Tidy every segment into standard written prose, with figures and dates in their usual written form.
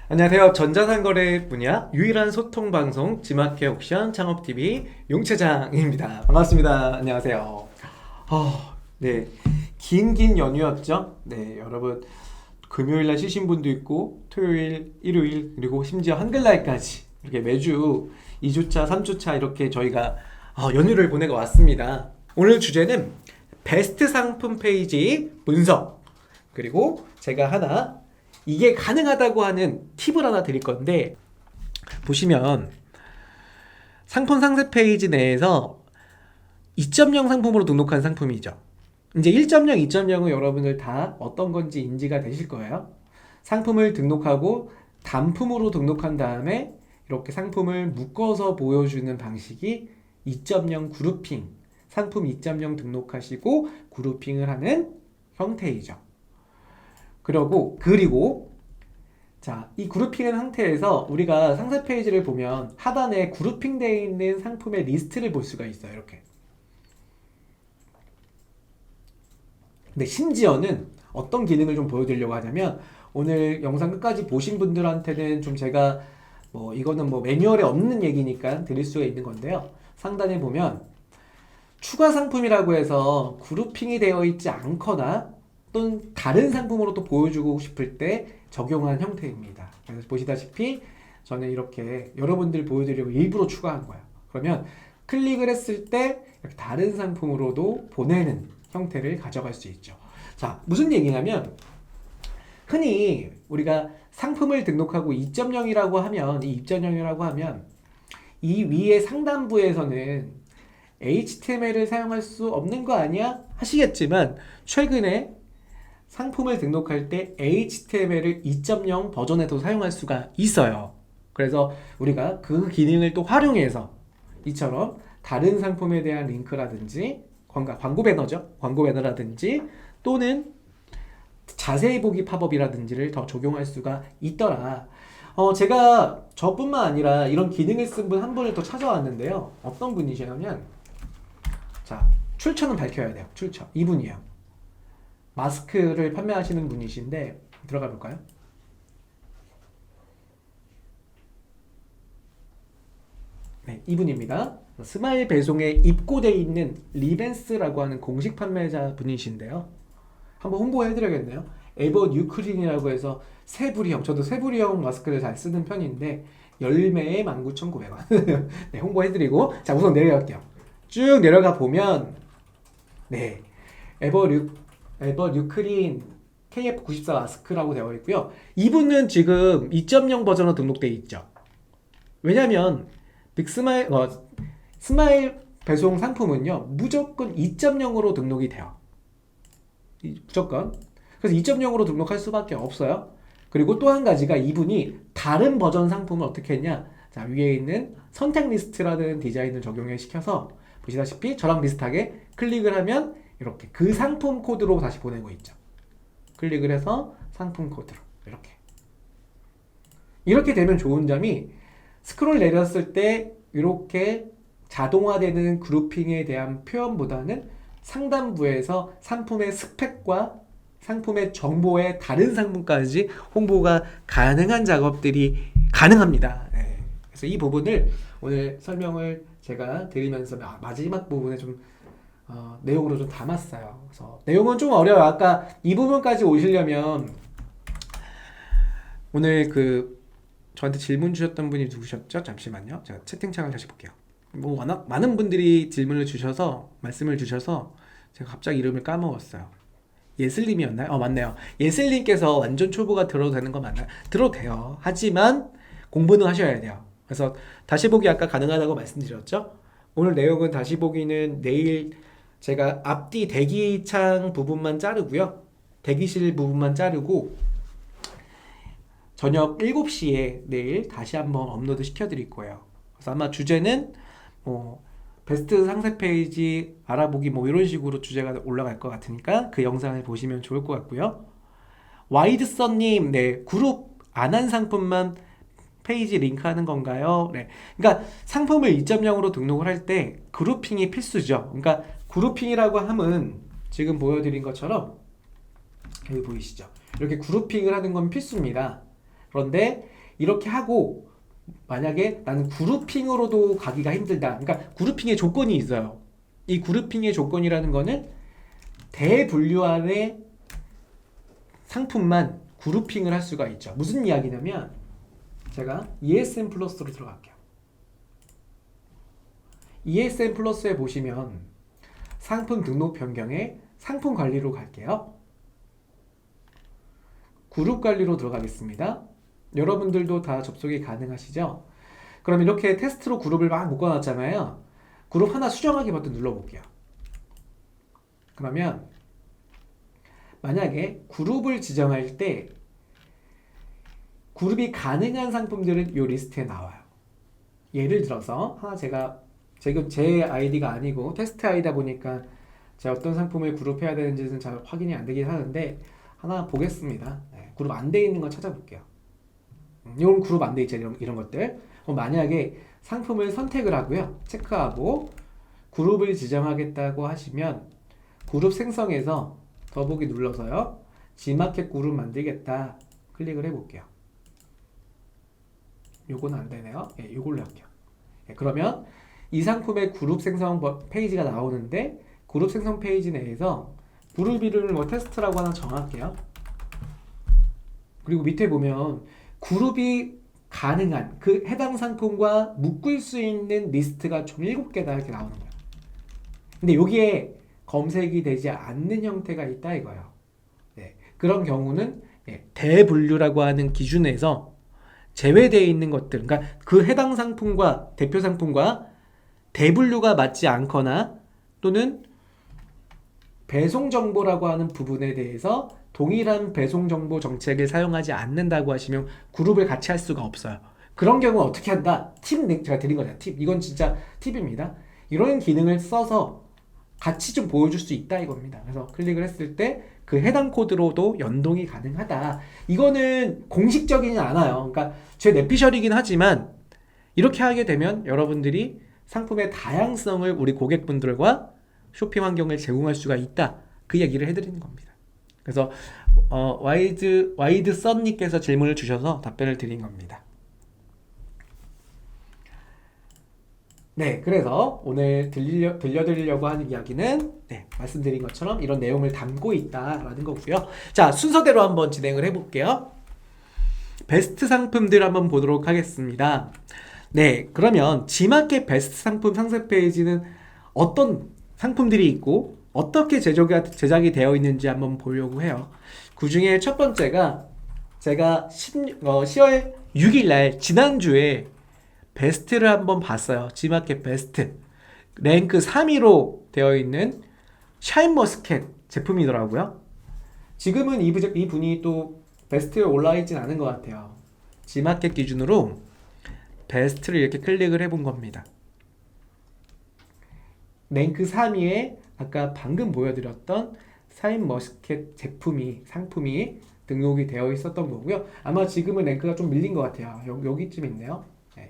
안녕하세요. 전자상거래 분야 유일한 소통 방송 지마켓 옥션 창업TV 용채장입니다. 반갑습니다. 안녕하세요. 네. 긴 연휴였죠? 네, 여러분. 금요일날 쉬신 분도 있고, 토요일, 일요일, 그리고 심지어 한글날까지 이렇게 매주 2주차, 3주차 이렇게 저희가 연휴를 보내고 왔습니다. 오늘 주제는 베스트 상품 페이지 분석. 그리고 제가 하나 이게 가능하다고 하는 팁을 하나 드릴 건데, 보시면 상품 상세 페이지 내에서 2.0 상품으로 등록한 상품이죠. 이제 1.0, 2.0은 여러분들 다 어떤 건지 인지가 되실 거예요. 상품을 등록하고 단품으로 등록한 다음에 이렇게 상품을 묶어서 보여주는 방식이 2.0 그룹핑, 상품 2.0 등록하시고 그룹핑을 하는 형태이죠. 그리고 자, 이 그룹핑한 상태에서 우리가 상세 페이지를 보면 하단에 그룹핑되어 있는 상품의 리스트를 볼 수가 있어요. 이렇게. 근데 심지어는 어떤 기능을 좀 보여드리려고 하냐면, 오늘 영상 끝까지 보신 분들한테는 좀 제가 이거는 매뉴얼에 없는 얘기니까 드릴 수가 있는 건데요. 상단에 보면 추가 상품이라고 해서 그룹핑이 되어 있지 않거나 또는 다른 상품으로 또 보여주고 싶을 때 적용한 형태입니다. 그래서 보시다시피 저는 이렇게 여러분들 보여드리려고 일부러 추가한 거예요. 그러면 클릭을 했을 때 이렇게 다른 상품으로도 보내는 형태를 가져갈 수 있죠. 자, 무슨 얘기냐면, 흔히 우리가 상품을 등록하고 2.0이라고 하면, 이 2.0이라고 하면 이 위에 상단부에서는 HTML을 사용할 수 없는 거 아니야? 하시겠지만, 최근에 상품을 등록할 때 HTML을 2.0 버전에도 사용할 수가 있어요. 그래서 우리가 그 기능을 또 활용해서 이처럼 다른 상품에 대한 링크라든지 광고 배너죠. 광고 배너라든지 또는 자세히 보기 팝업이라든지를 더 적용할 수가 있더라. 제가 저뿐만 아니라 이런 기능을 쓴 분 한 분을 또 찾아왔는데요. 어떤 분이시냐면, 자, 출처는 밝혀야 돼요. 출처. 이분이에요. 마스크를 판매하시는 분이신데 들어가 볼까요? 네, 이분입니다. 스마일 배송에 입고되어 있는 리벤스라고 하는 공식 판매자 분이신데요. 한번 홍보해드려야겠네요. 에버 뉴크린이라고 해서 세부리형, 저도 세부리형 마스크를 잘 쓰는 편인데 열매에 19,900원. 네, 홍보해드리고, 자, 우선 내려갈게요. 쭉 내려가 보면, 네, 에버 뉴크린 KF94 마스크라고 되어 있고요. 이분은 지금 2.0 버전으로 등록되어 있죠. 왜냐면 빅스마일 스마일 배송 상품은요, 무조건 2.0으로 등록이 돼요. 무조건. 그래서 2.0으로 등록할 수밖에 없어요. 그리고 또 한 가지가, 이분이 다른 버전 상품을 어떻게 했냐, 자, 위에 있는 선택 리스트라는 디자인을 적용을 시켜서 보시다시피 저랑 비슷하게 클릭을 하면 이렇게 그 상품 코드로 다시 보내고 있죠. 클릭을 해서 상품 코드로 이렇게 되면 좋은 점이, 스크롤 내렸을 때 이렇게 자동화되는 그룹핑에 대한 표현보다는 상단부에서 상품의 스펙과 상품의 정보의 다른 상품까지 홍보가 가능한 작업들이 가능합니다. 네. 그래서 이 부분을 오늘 설명을 제가 드리면서 마지막 부분에 좀 내용으로 좀 담았어요. 그래서 내용은 좀 어려워요. 아까 이 부분까지 오시려면, 오늘 저한테 질문 주셨던 분이 누구셨죠? 잠시만요. 제가 채팅창을 다시 볼게요. 워낙 많은 분들이 질문을 주셔서, 말씀을 주셔서 제가 갑자기 이름을 까먹었어요. 예슬님이었나요? 맞네요. 예슬님께서 완전 초보가 들어도 되는 거 맞나요? 들어도 돼요. 하지만 공부는 하셔야 돼요. 그래서 다시 보기 아까 가능하다고 말씀드렸죠? 오늘 내용은 다시 보기는 내일 제가 앞뒤 대기창 부분만 자르고요. 대기실 부분만 자르고 저녁 7시에 내일 다시 한번 업로드 시켜드릴 거예요. 그래서 아마 주제는 베스트 상세 페이지 알아보기 이런 식으로 주제가 올라갈 것 같으니까 그 영상을 보시면 좋을 것 같고요. 와이드썬님, 네, 그룹 안 한 상품만 페이지 링크하는 건가요? 네, 그러니까 상품을 2.0으로 등록을 할 때 그룹핑이 필수죠. 그러니까 그룹핑이라고 함은 지금 보여드린 것처럼 여기 보이시죠? 이렇게 그룹핑을 하는 건 필수입니다. 그런데 이렇게 하고 만약에 나는 그룹핑으로도 가기가 힘들다. 그러니까 그룹핑의 조건이 있어요. 이 그룹핑의 조건이라는 거는 대분류 안에 상품만 그룹핑을 할 수가 있죠. 무슨 이야기냐면 제가 ESN 플러스로 들어갈게요. ESN 플러스에 보시면 상품 등록 변경에 상품 관리로 갈게요. 그룹 관리로 들어가겠습니다. 여러분들도 다 접속이 가능하시죠? 그럼 이렇게 테스트로 그룹을 막 묶어놨잖아요. 그룹 하나 수정하기 버튼 눌러볼게요. 그러면 만약에 그룹을 지정할 때 그룹이 가능한 상품들은 이 리스트에 나와요. 예를 들어서 하나 제가 지금 제 아이디가 아니고 테스트 아이다 보니까 제가 어떤 상품을 그룹해야 되는지는 잘 확인이 안 되긴 하는데 하나 보겠습니다. 네, 그룹 안 돼 있는 거 찾아볼게요. 이런 그룹 안 돼 있죠. 이런 것들. 만약에 상품을 선택을 하고요. 체크하고 그룹을 지정하겠다고 하시면 그룹 생성해서 더보기 눌러서요. G마켓 그룹 만들겠다. 클릭을 해볼게요. 요거는 안 되네요. 예, 요걸로 할게요. 예, 그러면 이 상품의 그룹 생성 페이지가 나오는데 그룹 생성 페이지 내에서 그룹 이름을 뭐 테스트라고 하나 정할게요. 그리고 밑에 보면 그룹이 가능한 그 해당 상품과 묶을 수 있는 리스트가 총 7개다 이렇게 나오는 거예요. 근데 여기에 검색이 되지 않는 형태가 있다 이거예요. 네, 그런 경우는 대분류라고 하는 기준에서 제외되어 있는 것들, 그러니까 그 해당 상품과 대표 상품과 대분류가 맞지 않거나 또는 배송 정보라고 하는 부분에 대해서 동일한 배송 정보 정책을 사용하지 않는다고 하시면 그룹을 같이 할 수가 없어요. 그런 경우 어떻게 한다? 팁 제가 드린 거죠. 팁. 이건 진짜 팁입니다. 이런 기능을 써서 같이 좀 보여줄 수 있다 이겁니다. 그래서 클릭을 했을 때 그 해당 코드로도 연동이 가능하다. 이거는 공식적이진 않아요. 그러니까 제 내피셜이긴 하지만 이렇게 하게 되면 여러분들이 상품의 다양성을 우리 고객분들과 쇼핑 환경을 제공할 수가 있다. 그 얘기를 해드리는 겁니다. 그래서 와이드 썬님께서 질문을 주셔서 답변을 드린 겁니다. 네, 그래서 오늘 들려드리려고 하는 이야기는 말씀드린 것처럼 이런 내용을 담고 있다라는 거고요. 자, 순서대로 한번 진행을 해볼게요. 베스트 상품들 한번 보도록 하겠습니다. 네, 그러면 G마켓 베스트 상품 상세 페이지는 어떤 상품들이 있고 어떻게 제작이 되어 있는지 한번 보려고 해요. 그 중에 첫 번째가 제가 10월 6일 날 지난주에 베스트를 한번 봤어요. G마켓 베스트 랭크 3위로 되어 있는 샤인머스켓 제품이더라고요. 지금은 이 분이 또 베스트에 올라와 있진 않은 것 같아요. G마켓 기준으로 베스트를 이렇게 클릭을 해본 겁니다. 랭크 3위에 아까 방금 보여드렸던 샤인머스켓 상품이 등록이 되어 있었던 거고요. 아마 지금은 랭크가 좀 밀린 것 같아요. 여기쯤 있네요.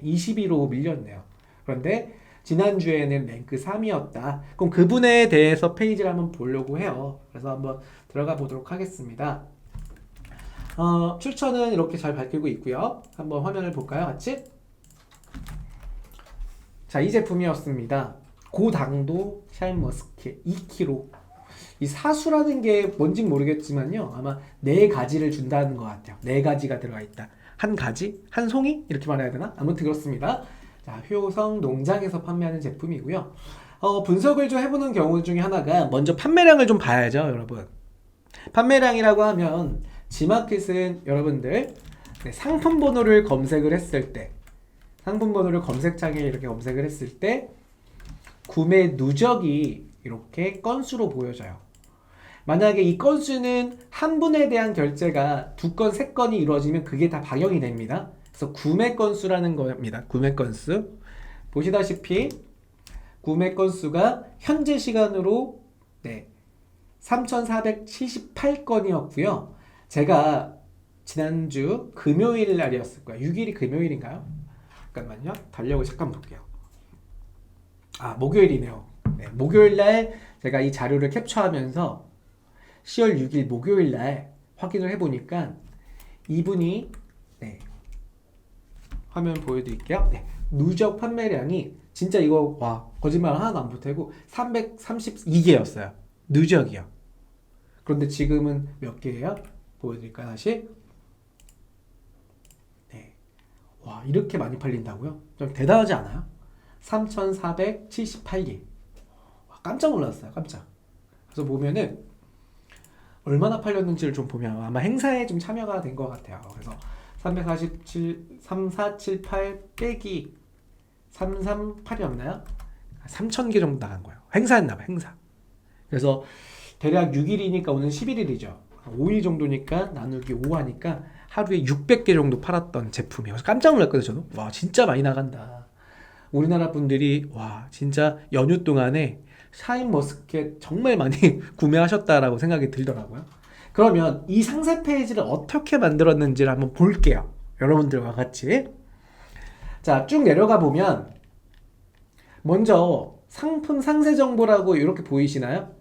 20위로 밀렸네요. 그런데 지난주에는 랭크 3위였다. 그럼 그분에 대해서 페이지를 한번 보려고 해요. 그래서 한번 들어가 보도록 하겠습니다. 출처는 이렇게 잘 밝히고 있고요. 한번 화면을 볼까요? 같이? 자, 이 제품이었습니다. 고당도 샤인머스켓 2kg. 이 사수라는 게 뭔진 모르겠지만요. 아마 4가지를 준다는 것 같아요. 4가지가 들어가 있다. 한 가지? 한 송이? 이렇게 말해야 되나? 아무튼 그렇습니다. 자, 효성 농장에서 판매하는 제품이고요. 분석을 좀 해보는 경우 중에 하나가 먼저 판매량을 좀 봐야죠, 여러분. 판매량이라고 하면 G마켓은 여러분들 상품 번호를 검색을 했을 때 상품 번호를 검색창에 이렇게 검색을 했을 때 구매 누적이 이렇게 건수로 보여져요. 만약에 이 건수는 한 분에 대한 결제가 2건, 3건이 이루어지면 그게 다 반영이 됩니다. 그래서 구매 건수라는 겁니다. 구매 건수. 보시다시피 구매 건수가 현재 시간으로 3,478건이었고요. 제가 지난주 금요일 날이었을 거예요. 6일이 금요일인가요? 잠깐만요. 달력을 잠깐 볼게요. 목요일이네요. 목요일 날 제가 이 자료를 캡처하면서 10월 6일 목요일 날 확인을 해보니까 이분이 화면 보여드릴게요. 네. 누적 판매량이 진짜 이거 와 거짓말 하나도 안 보태고 332개였어요. 누적이요. 그런데 지금은 몇 개예요? 보여드릴까요? 다시. 네. 와 이렇게 많이 팔린다고요? 좀 대단하지 않아요? 3,478개. 깜짝 놀랐어요. 깜짝. 그래서 보면은 얼마나 팔렸는지를 좀 보면 아마 행사에 좀 참여가 된 것 같아요. 그래서 347, 3478 빼기 338이었나요? 3,000개 정도 나간 거예요. 행사였나봐요. 행사. 그래서 대략 6일이니까 오늘 11일이죠. 5일 정도니까 나누기 5 하니까 하루에 600개 정도 팔았던 제품이에요. 그래서 깜짝 놀랐거든요. 저도. 와 진짜 많이 나간다. 우리나라 분들이 와 진짜 연휴 동안에 샤인머스켓 정말 많이 구매하셨다라고 생각이 들더라고요. 그러면 이 상세 페이지를 어떻게 만들었는지를 한번 볼게요. 여러분들과 같이. 자, 쭉 내려가 보면 먼저 상품 상세 정보라고 이렇게 보이시나요?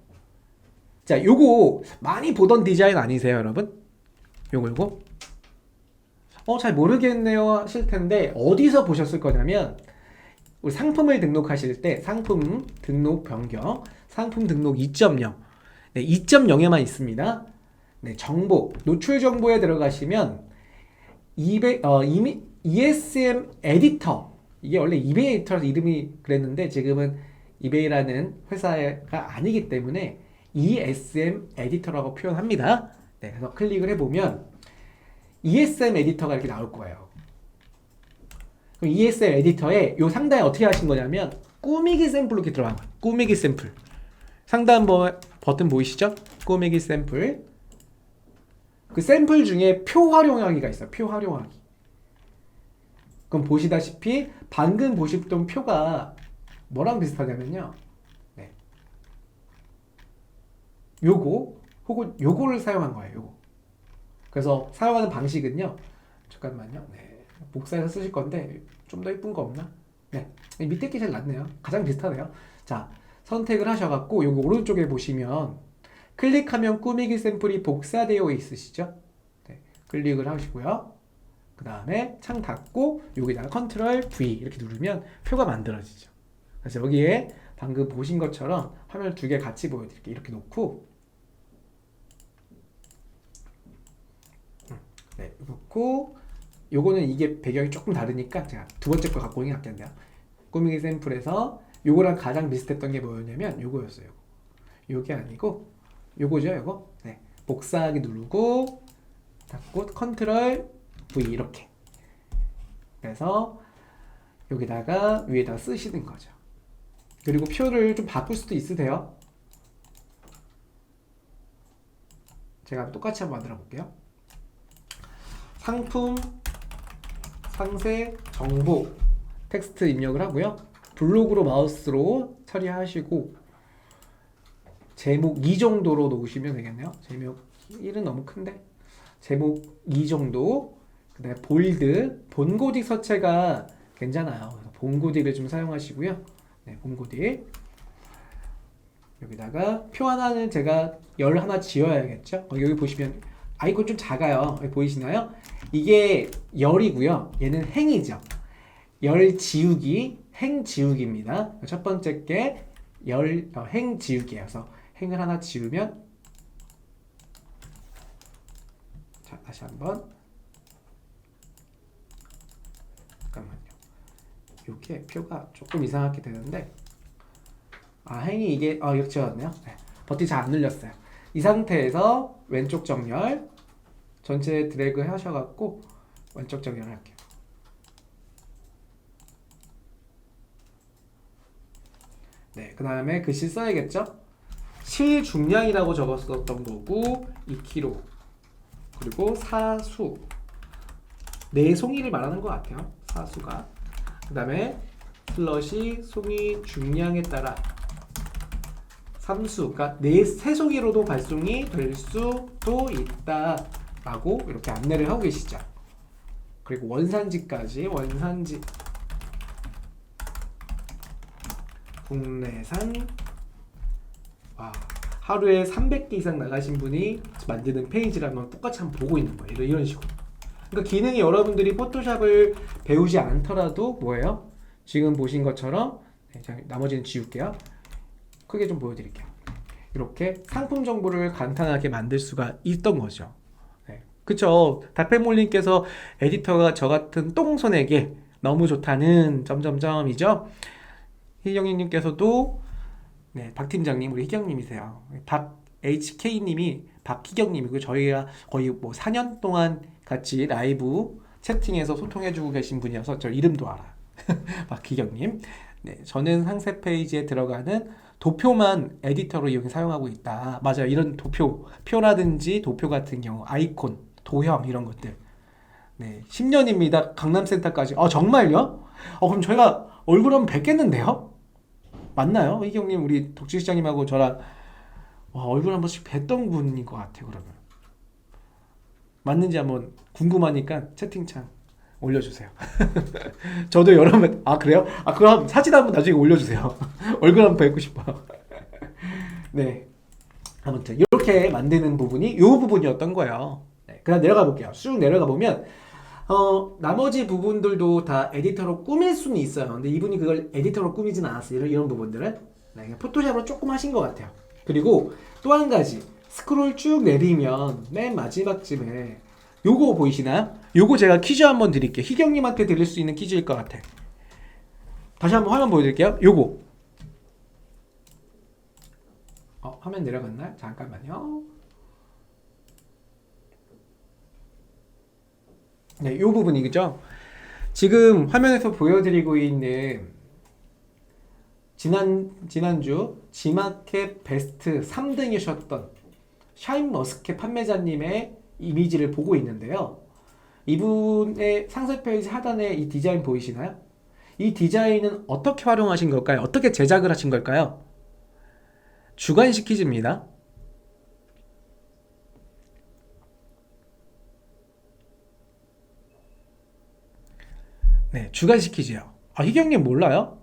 자, 요거 많이 보던 디자인 아니세요, 여러분? 요거. 잘 모르겠네요 하실 텐데 어디서 보셨을 거냐면 우리 상품을 등록하실 때 상품 등록 변경, 상품 등록 2.0 네, 2.0에만 있습니다. 네, 정보, 노출 정보에 들어가시면 ESM 에디터 이게 원래 이베이 에디터라서 이름이 그랬는데 지금은 이베이라는 회사가 아니기 때문에 ESM 에디터라고 표현합니다. 네, 그래서 클릭을 해보면 ESM 에디터가 이렇게 나올 거예요. 그럼 ESM 에디터에 요 상단에 어떻게 하신 거냐면 꾸미기 샘플로 이렇게 들어간 거예요. 꾸미기 샘플. 상단 버튼 보이시죠? 꾸미기 샘플. 그 샘플 중에 표 활용하기가 있어요. 표 활용하기. 그럼 보시다시피 방금 보셨던 표가 뭐랑 비슷하냐면요. 네. 요거 혹은 요거를 사용한 거예요. 요거. 그래서 사용하는 방식은요. 잠깐만요. 네. 복사해서 쓰실 건데 좀 더 이쁜 거 없나? 네. 밑에 게 제일 낫네요. 가장 비슷하네요. 자, 선택을 하셔갖고 요거 오른쪽에 보시면 클릭하면 꾸미기 샘플이 복사되어 있으시죠? 네. 클릭을 하시고요. 그 다음에 창 닫고 여기다가 컨트롤 V 이렇게 누르면 표가 만들어지죠. 그래서 여기에 방금 보신 것처럼 화면을 두 개 같이 보여드릴게요. 이렇게 놓고 네, 놓고 요거는 이게 배경이 조금 다르니까 제가 두 번째 거 갖고 오는 게 낫겠네요. 꾸미기 샘플에서 요거랑 가장 비슷했던 게 뭐였냐면 요거였어요. 요게 아니고 요거죠, 요거. 네. 복사하기 누르고 닫고 컨트롤 V 이렇게. 그래서 여기다가 위에다 쓰시는 거죠. 그리고 표를 좀 바꿀 수도 있으세요. 제가 똑같이 한번 만들어 볼게요. 상품 상세 정보 텍스트 입력을 하고요. 블록으로 마우스로 처리하시고 제목 2 정도로 놓으시면 되겠네요. 제목 1은 너무 큰데 제목 2 정도. 그 다음에 볼드 본고딕 서체가 괜찮아요. 그래서 본고딕을 좀 사용하시고요. 네, 본고딕 여기다가 표 하나는 제가 열 하나 지어야겠죠. 여기 보시면 아이콘 좀 작아요. 여기 보이시나요? 이게 열이고요. 얘는 행이죠. 열 지우기, 행 지우기입니다. 첫 번째 게 행 지우기예요. 그래서 행을 하나 지우면 자 다시 한번 잠깐만요. 이게 표가 조금 이상하게 되는데 행이 이게 이렇게 지웠네요. 네. 버튼이 잘 안 눌렸어요. 이 상태에서 왼쪽 정렬 전체 드래그 하셔갖고 왼쪽 정렬을 할게요. 네, 그 다음에 글씨 써야겠죠? 실중량이라고 적었었던 거고 2kg 그리고 사수 네 송이를 말하는 것 같아요. 사수가 그 다음에 슬러시 송이 중량에 따라 삼수 그러니까 세 송이로도 발송이 될 수도 있다 라고 이렇게 안내를 하고 계시죠. 그리고 원산지까지 원산지 국내산 하루에 300개 이상 나가신 분이 만드는 페이지라면 똑같이 한번 보고 있는 거예요. 이런 식으로 그러니까 기능이 여러분들이 포토샵을 배우지 않더라도 뭐예요? 지금 보신 것처럼 나머지는 지울게요. 크게 좀 보여드릴게요. 이렇게 상품 정보를 간단하게 만들 수가 있던 거죠. 네. 그쵸? 다페몰님께서 에디터가 저 같은 똥손에게 너무 좋다는 점점점이죠. 희경님께서도 네, 박 팀장님 우리 희경님이세요. 박 HK님이 박희경님이고 저희가 거의 뭐 4년 동안 같이 라이브 채팅에서 소통해주고 계신 분이어서 저 이름도 알아. 박희경님. 네, 저는 상세 페이지에 들어가는 도표만 에디터로 이용해 사용하고 있다. 맞아요. 이런 도표, 표라든지 도표 같은 경우, 아이콘, 도형 이런 것들. 네, 10년입니다. 강남센터까지. 정말요? 그럼 저희가 얼굴 한번 뵙겠는데요? 맞나요? 희경님, 우리 덕질시장님하고 저랑 얼굴 한 번씩 뵀던 분인 것 같아요. 그러면 맞는지 한번 궁금하니까 채팅창 올려주세요. 저도 여러분 그래요? 그럼 사진 한번 나중에 올려주세요. 얼굴 한번 뵙고 싶어요. 네, 아무튼 이렇게 만드는 부분이 이 부분이었던 거예요. 네, 그다음 내려가 볼게요. 쭉 내려가 보면 나머지 부분들도 다 에디터로 꾸밀 수는 있어요. 근데 이분이 그걸 에디터로 꾸미진 않았어요. 이런 부분들은 네, 포토샵으로 조금 하신 것 같아요. 그리고 또 한 가지 스크롤 쭉 내리면 맨 마지막쯤에 요거 보이시나요? 요거 제가 퀴즈 한번 드릴게요. 희경님한테 드릴 수 있는 퀴즈일 것 같아. 다시 한번 화면 보여드릴게요. 요거 화면 내려갔나요? 잠깐만요. 네, 요 부분이죠. 지금 화면에서 보여드리고 있는 지난주 지마켓 베스트 3등이셨던 샤인머스켓 판매자님의 이미지를 보고 있는데요. 이분의 상세 페이지 하단에 이 디자인 보이시나요? 이 디자인은 어떻게 활용하신 걸까요? 어떻게 제작을 하신 걸까요? 주관식 퀴즈입니다. 네, 주관식 퀴즈요. 희경님 몰라요?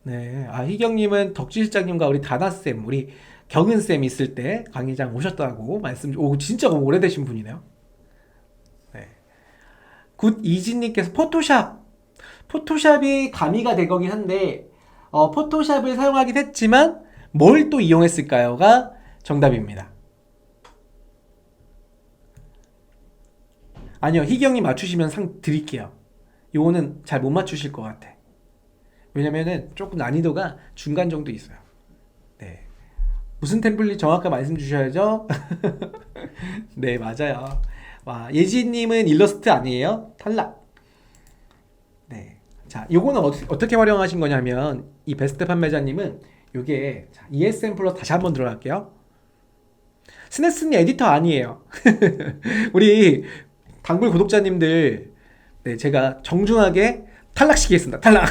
네, 희경님은 덕질실장님과 우리 다나쌤, 우리 경은쌤 있을 때 강의장 오셨다고 진짜 오래되신 분이네요. 네. 굿 이진님께서 포토샵이 가미가 되거긴 한데, 포토샵을 사용하긴 했지만, 뭘 또 이용했을까요?가 정답입니다. 아니요, 희경님 맞추시면 상 드릴게요. 요거는 잘 못 맞추실 것 같아. 왜냐면은 조금 난이도가 중간 정도 있어요. 네. 무슨 템플릿 정확하게 말씀 주셔야죠. 네, 맞아요. 와, 예지님은 일러스트 아니에요? 탈락. 네. 자, 요거는 어떻게 활용하신 거냐면, 이 베스트 판매자님은 요게, ESM 플러스 다시 한번 들어갈게요. 스네스님 에디터 아니에요. 우리 단골 구독자님들, 네, 제가 정중하게 탈락시키겠습니다. 탈락.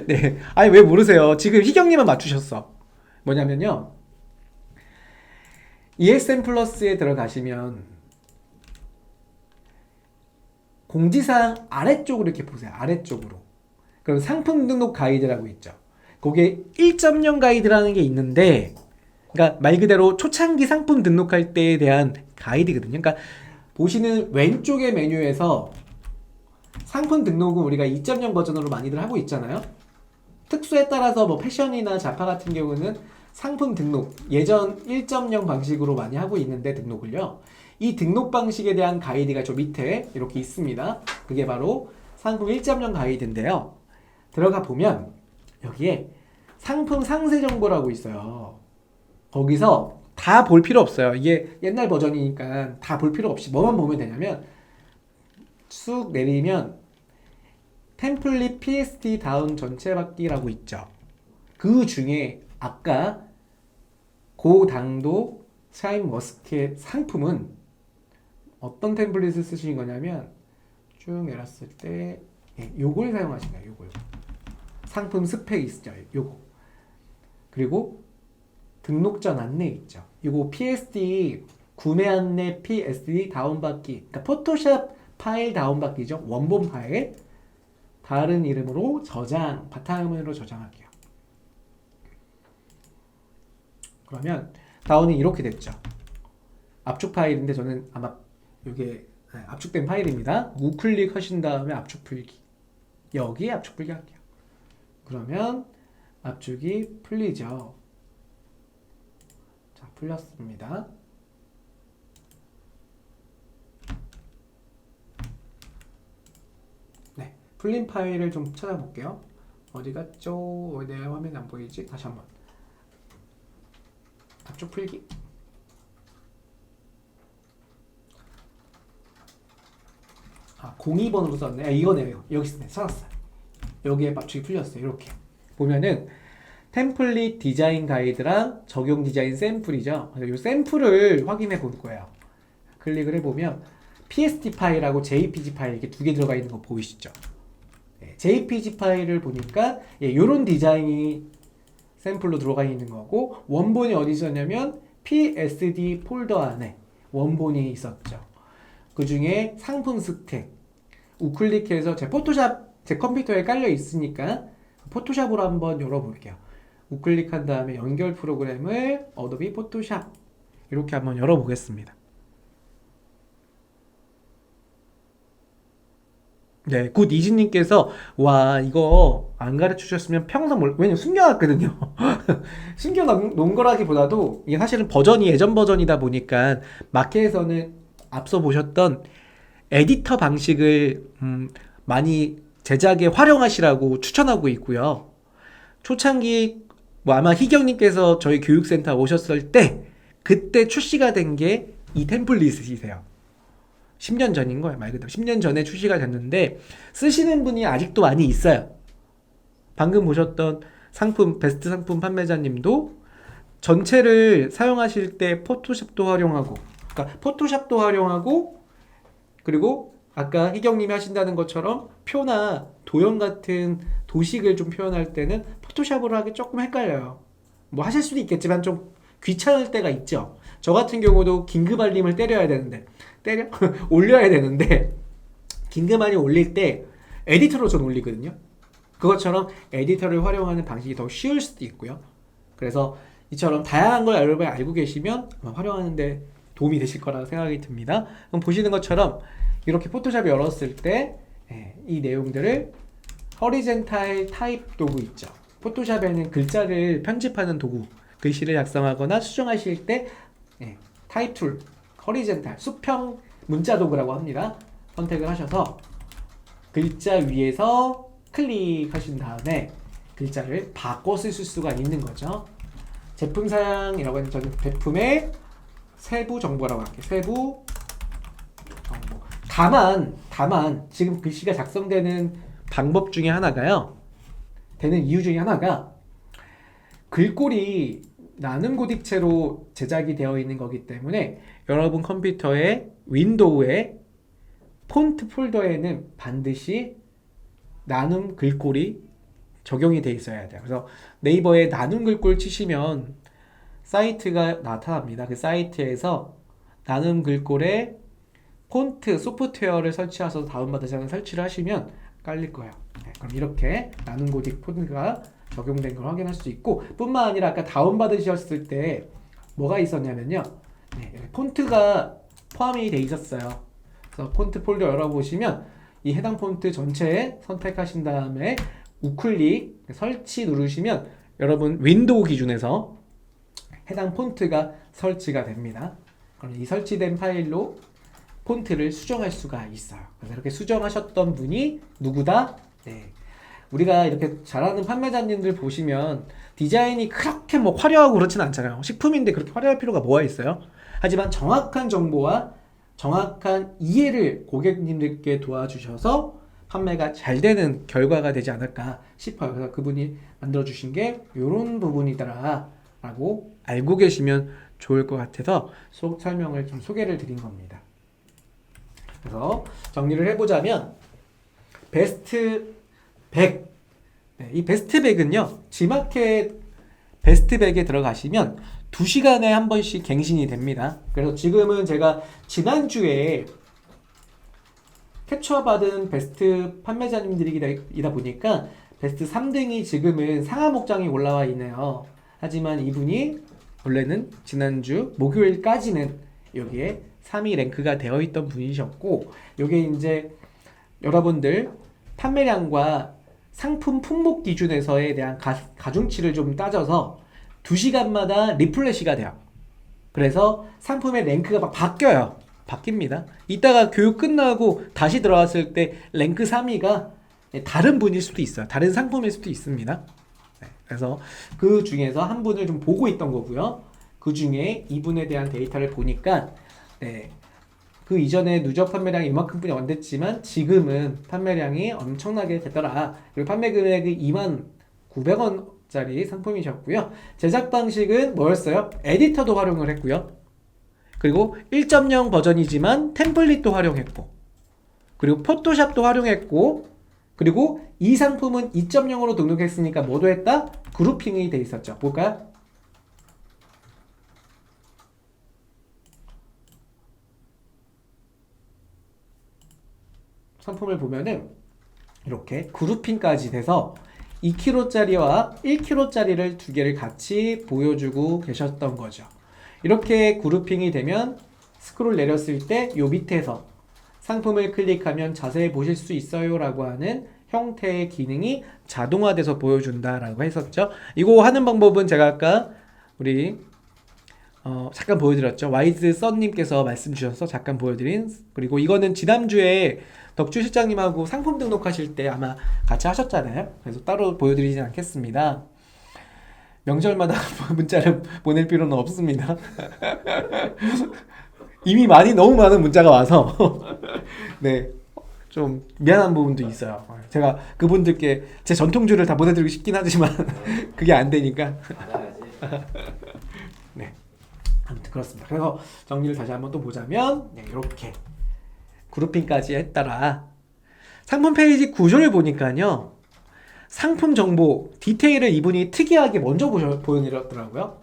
네. 왜 모르세요? 지금 희경님은 맞추셨어. 뭐냐면요. ESM 플러스에 들어가시면 공지사항 아래쪽으로 이렇게 보세요. 아래쪽으로. 그럼 상품 등록 가이드라고 있죠. 거기에 1.0 가이드라는 게 있는데, 그러니까 말 그대로 초창기 상품 등록할 때에 대한 가이드거든요. 그러니까 보시는 왼쪽의 메뉴에서 상품 등록은 우리가 2.0 버전으로 많이들 하고 있잖아요. 특수에 따라서 뭐 패션이나 자파 같은 경우는 상품 등록 예전 1.0 방식으로 많이 하고 있는데 등록을요. 이 등록 방식에 대한 가이드가 저 밑에 이렇게 있습니다. 그게 바로 상품 1.0 가이드인데요. 들어가 보면 여기에 상품 상세 정보라고 있어요. 거기서 다 볼 필요 없어요. 이게 옛날 버전이니까 다 볼 필요 없이 뭐만 보면 되냐면 쑥 내리면 템플릿 PSD 다운 전체 받기라고 있죠. 그 중에 아까 고당도 샤인머스켓 상품은 어떤 템플릿을 쓰신 거냐면 쭉 내렸을 때 요걸 사용하신 거예요. 요걸 상품 스펙 있죠. 요거 그리고 등록 전 안내 있죠. 요거 PSD 구매 안내 PSD 다운받기, 그러니까 포토샵 파일 다운받기죠. 원본 파일 다른 이름으로 저장, 바탕화면으로 저장할게요. 그러면 다운이 이렇게 됐죠. 압축 파일인데 저는 아마 이게 네, 압축된 파일입니다. 우클릭 하신 다음에 압축 풀기. 여기에 압축 풀기 할게요. 그러면 압축이 풀리죠. 자, 풀렸습니다. 네, 풀린 파일을 좀 찾아볼게요. 어디 갔죠? 왜 내 화면이 안 보이지? 다시 한번. 압축 풀기. 아, 02번으로 썼네. 아, 이거네요. 여기 있네. 찾았어요. 여기에 압축이 풀렸어요. 이렇게 보면은 템플릿 디자인 가이드랑 적용 디자인 샘플이죠. 이 샘플을 확인해 볼 거예요. 클릭을 해보면 PSD 파일하고 JPG 파일 이렇게 두 개 들어가 있는 거 보이시죠? 네, JPG 파일을 보니까 이런 디자인이 샘플로 들어가 있는 거고, 원본이 어디 있었냐면 PSD 폴더 안에 원본이 있었죠. 그 중에 상품 스택 우클릭해서 제 포토샵 제 컴퓨터에 깔려 있으니까 포토샵으로 한번 열어볼게요. 우클릭한 다음에 연결 프로그램을 어도비 포토샵 이렇게 한번 열어보겠습니다. 네, 굿 이지님께서 와 이거 안 가르쳐 주셨으면 평생 왜냐면 숨겨놨거든요. 숨겨놓은 거라기보다도 이게 사실은 버전이 예전 버전이다 보니까 마켓에서는 앞서 보셨던 에디터 방식을 많이 제작에 활용하시라고 추천하고 있고요. 초창기 뭐 아마 희경님께서 저희 교육센터 오셨을 때 그때 출시가 된 게 이 템플릿이세요. 10년 전인 거예요. 말 그대로 10년 전에 출시가 됐는데 쓰시는 분이 아직도 많이 있어요. 방금 보셨던 상품 베스트 상품 판매자님도 전체를 사용하실 때 포토샵도 활용하고, 그러니까 포토샵도 활용하고, 그리고 아까 희경님이 하신다는 것처럼 표나 도형 같은 도식을 좀 표현할 때는 포토샵으로 하기 조금 헷갈려요. 뭐 하실 수도 있겠지만 좀 귀찮을 때가 있죠. 저 같은 경우도 긴급 알림을 때려야 되는데 올려야 되는데 긴급 알림 올릴 때 에디터로 전 올리거든요. 그것처럼 에디터를 활용하는 방식이 더 쉬울 수도 있고요. 그래서 이처럼 다양한 걸 여러분이 알고 계시면 활용하는데 도움이 되실 거라고 생각이 듭니다. 그럼 보시는 것처럼 이렇게 포토샵 열었을 때 이 내용들을 허리젠탈 타입 도구 있죠. 포토샵에는 글자를 편집하는 도구, 글씨를 작성하거나 수정하실 때 타입 툴, 허리젠탈, 수평 문자 도구라고 합니다. 선택을 하셔서 글자 위에서 클릭하신 다음에 글자를 바꿔 쓰실 수가 있는 거죠. 제품 사양이라고 하는 저는 제품의 세부 정보라고 할게요. 세부 정보. 다만 지금 글씨가 작성되는 방법 중에 하나가요. 되는 이유 중에 하나가 글꼴이 나눔 고딕체로 제작이 되어 있는 거기 때문에 여러분 컴퓨터의 윈도우에 폰트 폴더에는 반드시 나눔 글꼴이 적용이 되어 있어야 돼요. 그래서 네이버에 나눔 글꼴 치시면 사이트가 나타납니다. 그 사이트에서 나눔 글꼴에 폰트 소프트웨어를 설치하셔서 다운받으셔서 설치를 하시면 깔릴 거예요. 그럼 이렇게 나눔 고딕 폰트가 적용된 걸 확인할 수 있고, 뿐만 아니라 아까 다운받으셨을 때 뭐가 있었냐면요, 폰트가 포함이 돼 있었어요. 그래서 폰트 폴더 열어보시면 이 해당 폰트 전체에 선택하신 다음에 우클릭 설치 누르시면 여러분 윈도우 기준에서 해당 폰트가 설치가 됩니다. 그럼 이 설치된 파일로 폰트를 수정할 수가 있어요. 그래서 이렇게 수정하셨던 분이 누구다? 우리가 이렇게 잘하는 판매자님들 보시면 디자인이 그렇게 뭐 화려하고 그렇진 않잖아요. 식품인데 그렇게 화려할 필요가 뭐가 있어요? 하지만 정확한 정보와 정확한 이해를 고객님들께 도와주셔서 판매가 잘 되는 결과가 되지 않을까 싶어요. 그래서 그분이 만들어주신 게 이런 부분이더라 라고 알고 계시면 좋을 것 같아서 설명을 좀 소개를 드린 겁니다. 그래서 정리를 해보자면 베스트 100, 이 베스트 100은요 지마켓 베스트 100에 들어가시면 2시간에 한 번씩 갱신이 됩니다. 그래서 지금은 제가 지난주에 캡처받은 베스트 판매자님들이다 보니까 베스트 3등이 지금은 상하 목장에 올라와 있네요. 하지만 이분이 원래는 지난주 목요일까지는 여기에 3위 랭크가 되어 있던 분이셨고, 요게 이제 여러분들 판매량과 상품 품목 기준에서에 대한 가중치를 좀 따져서 2시간마다 리플레시가 돼요. 그래서 상품의 랭크가 막 바뀌어요. 바뀝니다. 이따가 교육 끝나고 다시 들어왔을 때 랭크 3위가 다른 분일 수도 있어요. 다른 상품일 수도 있습니다. 네, 그래서 그 중에서 한 분을 좀 보고 있던 거고요. 그 중에 이분에 대한 데이터를 보니까 네, 그 이전에 누적 판매량이 이만큼뿐이 안 됐지만 지금은 판매량이 엄청나게 됐더라. 그리고 판매 금액이 29,900원짜리 상품이셨고요. 제작 방식은 뭐였어요? 에디터도 활용을 했고요. 그리고 1.0 버전이지만 템플릿도 활용했고, 그리고 포토샵도 활용했고, 그리고 이 상품은 2.0으로 등록했으니까 뭐도 했다? 그룹핑이 돼 있었죠. 볼까요? 상품을 보면은 이렇게 그룹핑까지 돼서 2kg짜리와 1kg짜리를 두 개를 같이 보여주고 계셨던 거죠. 이렇게 그룹핑이 되면 스크롤 내렸을 때 요 밑에서 상품을 클릭하면 자세히 보실 수 있어요 라고 하는 형태의 기능이 자동화돼서 보여준다라고 했었죠. 이거 하는 방법은 제가 아까 우리 잠깐 보여드렸죠. 와이즈 썬님께서 말씀 주셔서 잠깐 보여드린, 그리고 이거는 지난주에 덕주 실장님하고 상품 등록하실 때 아마 같이 하셨잖아요. 그래서 따로 보여드리진 않겠습니다. 명절마다 문자를 보낼 필요는 없습니다. 이미 너무 많은 문자가 와서 네, 좀 미안한 부분도 있어요. 제가 그분들께 제 전통주를 다 보내드리고 싶긴 하지만 그게 안 되니까. 네, 아무튼 그렇습니다. 그래서 정리를 다시 한번 또 보자면 네, 이렇게 그룹핑까지 했더라. 상품 페이지 구조를 보니까요, 상품 정보 디테일을 이분이 특이하게 먼저 보여드렸더라고요.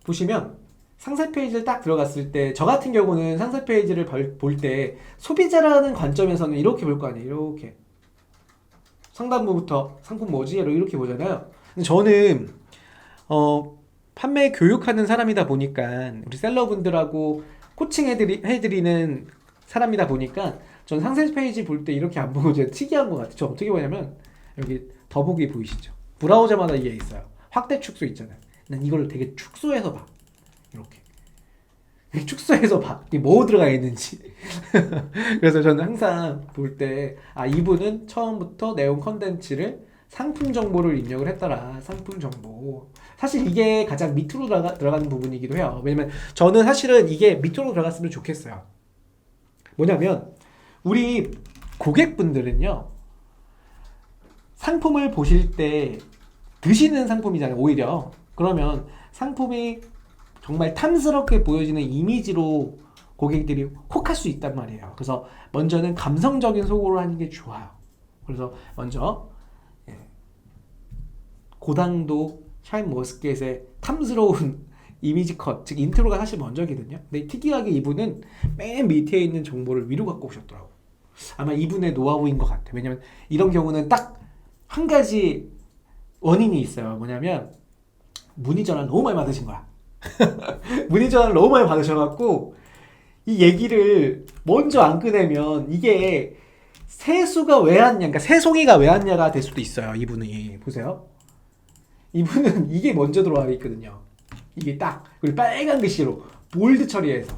보시면 상세 페이지를 딱 들어갔을 때, 저 같은 경우는 상세 페이지를 볼 때 소비자라는 관점에서는 이렇게 볼 거 아니에요. 이렇게 상단부부터 상품 뭐지? 이렇게 보잖아요. 근데 저는 판매 교육하는 사람이다 보니까, 우리 셀러분들하고 코칭 해드리는 사람이다 보니까 전 상세 페이지 볼 때 이렇게 안 보고 특이한 것 같아요. 저 어떻게 보냐면 여기 더보기 보이시죠? 브라우저마다 이게 있어요. 확대 축소 있잖아요. 난 이걸 되게 축소해서 봐. 이렇게 축소해서 봐. 이게 뭐 들어가 있는지. 그래서 저는 항상 볼 때 이분은 처음부터 내용 컨텐츠를 상품 정보를 입력을 했더라. 상품 정보. 사실 이게 가장 밑으로 들어가는 부분이기도 해요. 왜냐면 저는 사실은 이게 밑으로 들어갔으면 좋겠어요. 뭐냐면 우리 고객분들은요, 상품을 보실 때 드시는 상품이잖아요. 오히려 그러면 상품이 정말 탐스럽게 보여지는 이미지로 고객들이 혹할 수 있단 말이에요. 그래서 먼저는 감성적인 소고를 하는 게 좋아요. 그래서 먼저 고당도 샤인머스켓의 탐스러운 이미지 컷, 즉 인트로가 사실 먼저거든요. 근데 특이하게 이분은 맨 밑에 있는 정보를 위로 갖고 오셨더라고. 아마 이분의 노하우인 것 같아요. 왜냐면 이런 경우는 딱 한 가지 원인이 있어요. 뭐냐면 문의 전화를 너무 많이 받으신 거야. 문의 전화를 너무 많이 받으셔갖고 이 얘기를 먼저 안 꺼내면 이게 세수가 왜 왔냐, 그러니까 새송이가 왜 왔냐가 될 수도 있어요. 이분이 보세요. 이분은 이게 먼저 들어와 있거든요. 이게 딱, 그리고 빨간 글씨로 볼드 처리해서.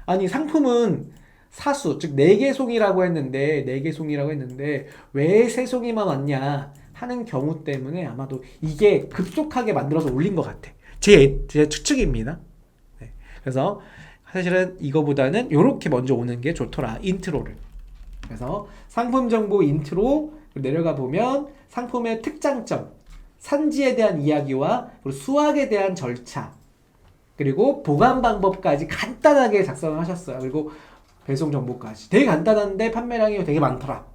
아니 상품은 사수, 즉 4개 송이라고 했는데 4개 송이라고 했는데 왜 3송이만 왔냐 하는 경우 때문에 아마도 이게 급속하게 만들어서 올린 것 같아. 제 추측입니다. 네. 그래서 사실은 이거보다는 이렇게 먼저 오는 게 좋더라. 인트로를. 그래서 상품 정보 인트로 내려가 보면 상품의 특장점, 산지에 대한 이야기와 그리고 수확에 대한 절차, 그리고 보관 방법까지 간단하게 작성을 하셨어요. 그리고 배송 정보까지 되게 간단한데 판매량이 되게 많더라.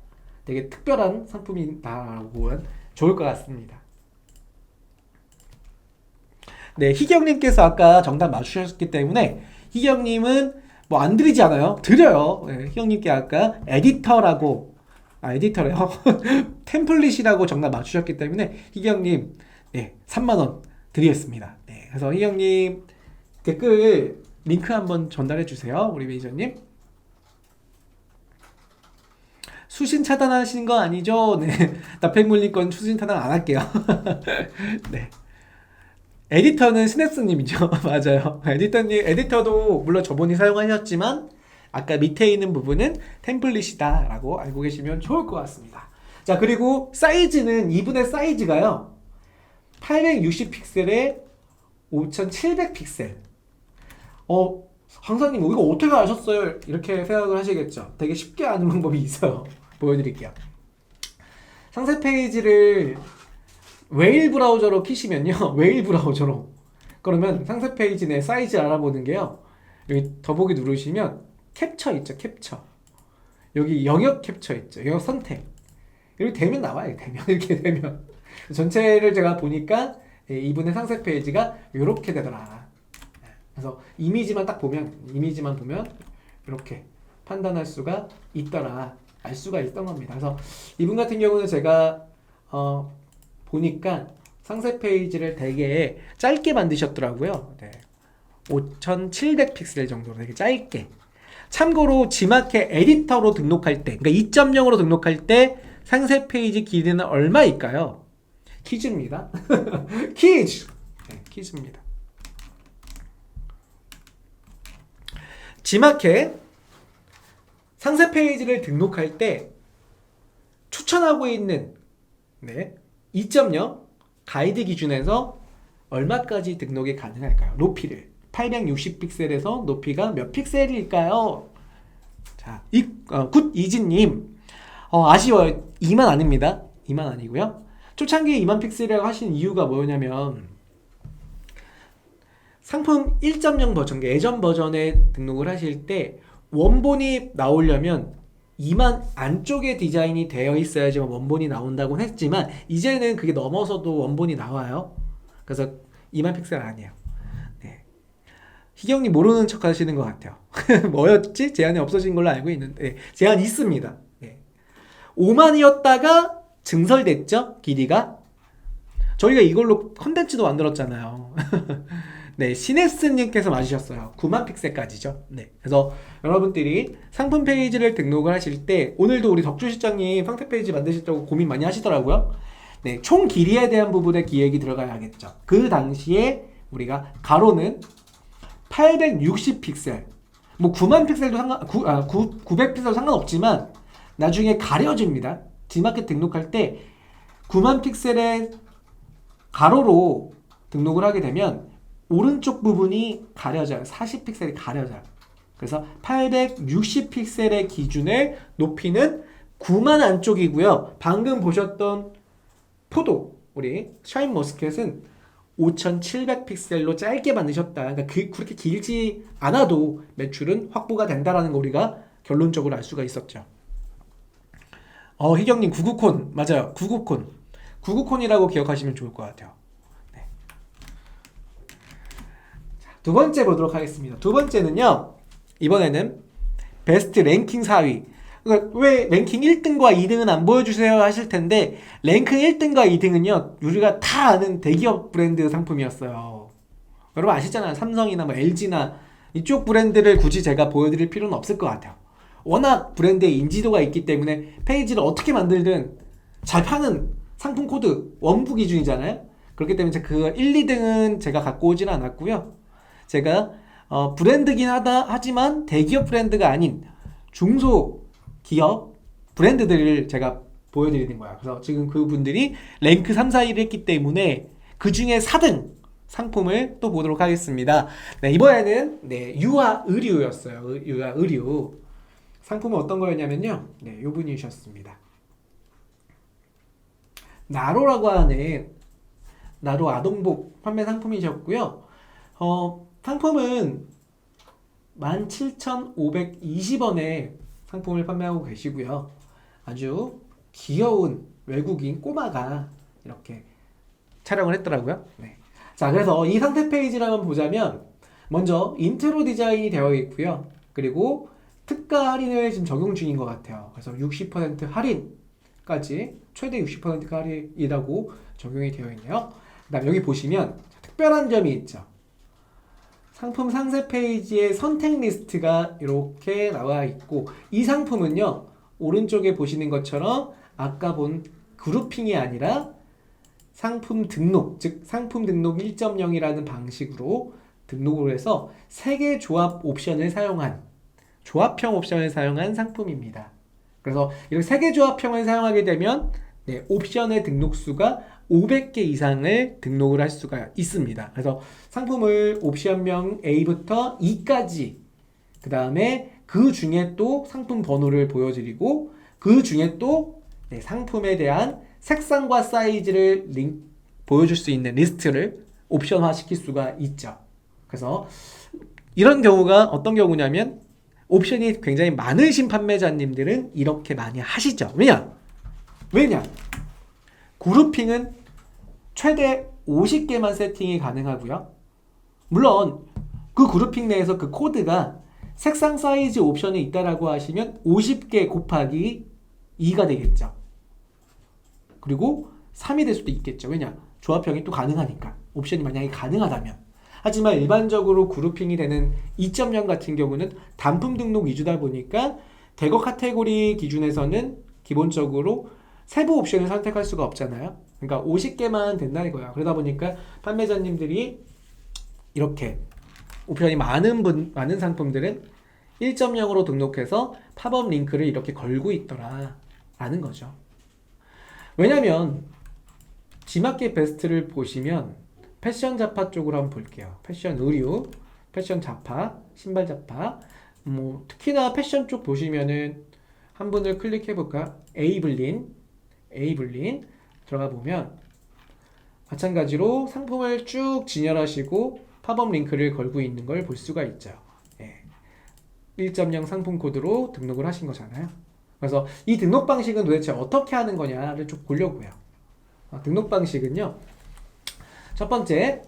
되게 특별한 상품이다라고 보면 좋을 것 같습니다. 네, 희경님께서 아까 정답 맞추셨기 때문에 희경님은 뭐 안 드리지 않아요? 드려요. 네, 희경님께 아까 에디터래요. 템플릿이라고 정답 맞추셨기 때문에 희경님, 네, 3만원 드리겠습니다. 네. 그래서 희경님 댓글 링크 한번 전달해 주세요. 우리 매니저님. 수신 차단하시는 거 아니죠? 네. 나팽물님 건 수신 차단 안 할게요. 네. 에디터는 스냅스님이죠. 맞아요. 에디터도 물론 저분이 사용하셨지만 아까 밑에 있는 부분은 템플릿이다 라고 알고 계시면 좋을 것 같습니다. 자, 그리고 사이즈는 이분의 사이즈가요 860픽셀에 5700픽셀. 강사님 이거 어떻게 아셨어요? 이렇게 생각을 하시겠죠. 되게 쉽게 아는 방법이 있어요. 보여드릴게요. 상세 페이지를 웨일 브라우저로 키시면요. 웨일 브라우저로. 그러면 상세 페이지 내 사이즈 알아보는 게요. 여기 더보기 누르시면 캡처 있죠. 캡처. 여기 영역 캡처 있죠. 영역 선택. 이렇게 되면 나와요. 되면 이렇게 되면. 전체를 제가 보니까 이분의 상세 페이지가 이렇게 되더라. 그래서 이미지만 보면 이렇게 판단할 수가 있더라. 알 수가 있던 겁니다. 그래서 이분 같은 경우는 제가 보니까 상세 페이지를 되게 짧게 만드셨더라고요. 네. 5700픽셀 정도로 되게 짧게. 참고로 지마켓 에디터로 등록할 때, 그러니까 2.0으로 등록할 때 상세 페이지 길이는 얼마일까요? 퀴즈입니다. 퀴즈! 네, 퀴즈입니다. 지마켓 상세 페이지를 등록할 때 추천하고 있는 2.0 가이드 기준에서 얼마까지 등록이 가능할까요? 높이를 860픽셀에서 높이가 몇 픽셀일까요? 자, 굿 이진님 아쉬워요. 2만 아닙니다. 2만 아니고요. 초창기에 2만 픽셀이라고 하신 이유가 뭐냐면 상품 1.0 버전, 예전 버전에 등록을 하실 때 원본이 나오려면 2만 안쪽에 디자인이 되어 있어야지만 원본이 나온다고 했지만 이제는 그게 넘어서도 원본이 나와요. 그래서 2만 픽셀 아니에요. 네. 희경님 모르는 척 하시는 것 같아요. 뭐였지? 제한이 없어진 걸로 알고 있는데 제한이 있습니다. 네. 5만이었다가 증설됐죠? 길이가. 저희가 이걸로 컨텐츠도 만들었잖아요. 네, 시네스님께서 맞으셨어요. 9만 픽셀까지죠. 네, 그래서 여러분들이 상품 페이지를 등록을 하실 때 오늘도 우리 덕주 실장님 상태 페이지 만드시려고 고민 많이 하시더라고요. 네, 총 길이에 대한 부분에 기획이 들어가야겠죠. 그 당시에 우리가 가로는 860픽셀, 뭐 9만 픽셀도 900픽셀도 상관없지만 나중에 가려집니다. 지마켓 등록할 때 9만 픽셀의 가로로 등록을 하게 되면 오른쪽 부분이 가려져요. 40픽셀이 가려져요. 그래서 860픽셀의 기준의 높이는 9만 안쪽이고요. 방금 보셨던 포도, 우리 샤인머스켓은 5700픽셀로 짧게 만드셨다. 그러니까 그렇게 길지 않아도 매출은 확보가 된다라는 거 우리가 결론적으로 알 수가 있었죠. 희경님 99콘 맞아요. 99콘이라고 기억하시면 좋을 것 같아요. 네. 자, 두 번째 보도록 하겠습니다. 두 번째는요. 이번에는 베스트 랭킹 4위. 그러니까 왜 랭킹 1등과 2등은 안 보여주세요 하실 텐데 랭킹 1등과 2등은요. 우리가 다 아는 대기업 브랜드 상품이었어요. 여러분 아시잖아요. 삼성이나 뭐 LG나 이쪽 브랜드를 굳이 제가 보여드릴 필요는 없을 것 같아요. 워낙 브랜드의 인지도가 있기 때문에 페이지를 어떻게 만들든 잘 파는 상품 코드 원부 기준이잖아요. 그렇기 때문에 그 1, 2등은 제가 갖고 오지는 않았고요. 제가 브랜드긴 하지만 대기업 브랜드가 아닌 중소기업 브랜드들을 제가 보여드리는 거야. 그래서 지금 그분들이 랭크 3, 4위를 했기 때문에 그 중에 4등 상품을 또 보도록 하겠습니다. 네, 이번에는 유아 의류였어요. 유아 의류. 상품은 어떤 거였냐면요. 네, 요 분이셨습니다. 나로라고 하는 나로 아동복 판매 상품이셨고요. 상품은 17,520원에 상품을 판매하고 계시고요. 아주 귀여운 외국인 꼬마가 이렇게 촬영을 했더라고요. 네. 자, 그래서 이 상태 페이지를 한번 보자면 먼저 인트로 디자인이 되어 있고요. 그리고 특가 할인을 지금 적용 중인 것 같아요. 그래서 60% 할인까지 최대 60% 할인이라고 적용이 되어 있네요. 그 다음 여기 보시면 특별한 점이 있죠. 상품 상세 페이지에 선택 리스트가 이렇게 나와 있고 이 상품은요. 오른쪽에 보시는 것처럼 아까 본 그룹핑이 아니라 상품 등록, 즉 상품 등록 1.0이라는 방식으로 등록을 해서 3개 조합 옵션을 사용한 조합형 옵션을 사용한 상품입니다. 그래서 이렇게 3개 조합형을 사용하게 되면 옵션의 등록수가 500개 이상을 등록을 할 수가 있습니다. 그래서 상품을 옵션명 A부터 E까지 그 다음에 그 중에 또 상품 번호를 보여드리고 그 중에 또 상품에 대한 색상과 사이즈를 보여줄 수 있는 리스트를 옵션화 시킬 수가 있죠. 그래서 이런 경우가 어떤 경우냐면 옵션이 굉장히 많으신 판매자님들은 이렇게 많이 하시죠. 왜냐? 그룹핑은 최대 50개만 세팅이 가능하고요. 물론 그 그룹핑 내에서 그 코드가 색상 사이즈 옵션이 있다라고 하시면 50개 곱하기 2가 되겠죠. 그리고 3이 될 수도 있겠죠. 왜냐? 조합형이 또 가능하니까. 옵션이 만약에 가능하다면. 하지만 일반적으로 그룹핑이 되는 2.0 같은 경우는 단품 등록 위주다 보니까 대거 카테고리 기준에서는 기본적으로 세부 옵션을 선택할 수가 없잖아요. 그러니까 50개만 된다는 거야. 그러다 보니까 판매자님들이 이렇게 옵션이 많은 상품들은 1.0으로 등록해서 팝업 링크를 이렇게 걸고 있더라 라는 거죠. 왜냐면 G마켓 베스트를 보시면 패션 잡화 쪽으로 한번 볼게요. 패션 의류, 패션 잡화, 신발 잡화. 특히나 패션 쪽 보시면은 한 분을 클릭해 볼까? 에이블린 들어가 보면 마찬가지로 상품을 쭉 진열하시고 팝업 링크를 걸고 있는 걸 볼 수가 있죠. 1.0 상품 코드로 등록을 하신 거잖아요. 그래서 이 등록 방식은 도대체 어떻게 하는 거냐를 좀 보려고요. 등록 방식은요. 첫 번째,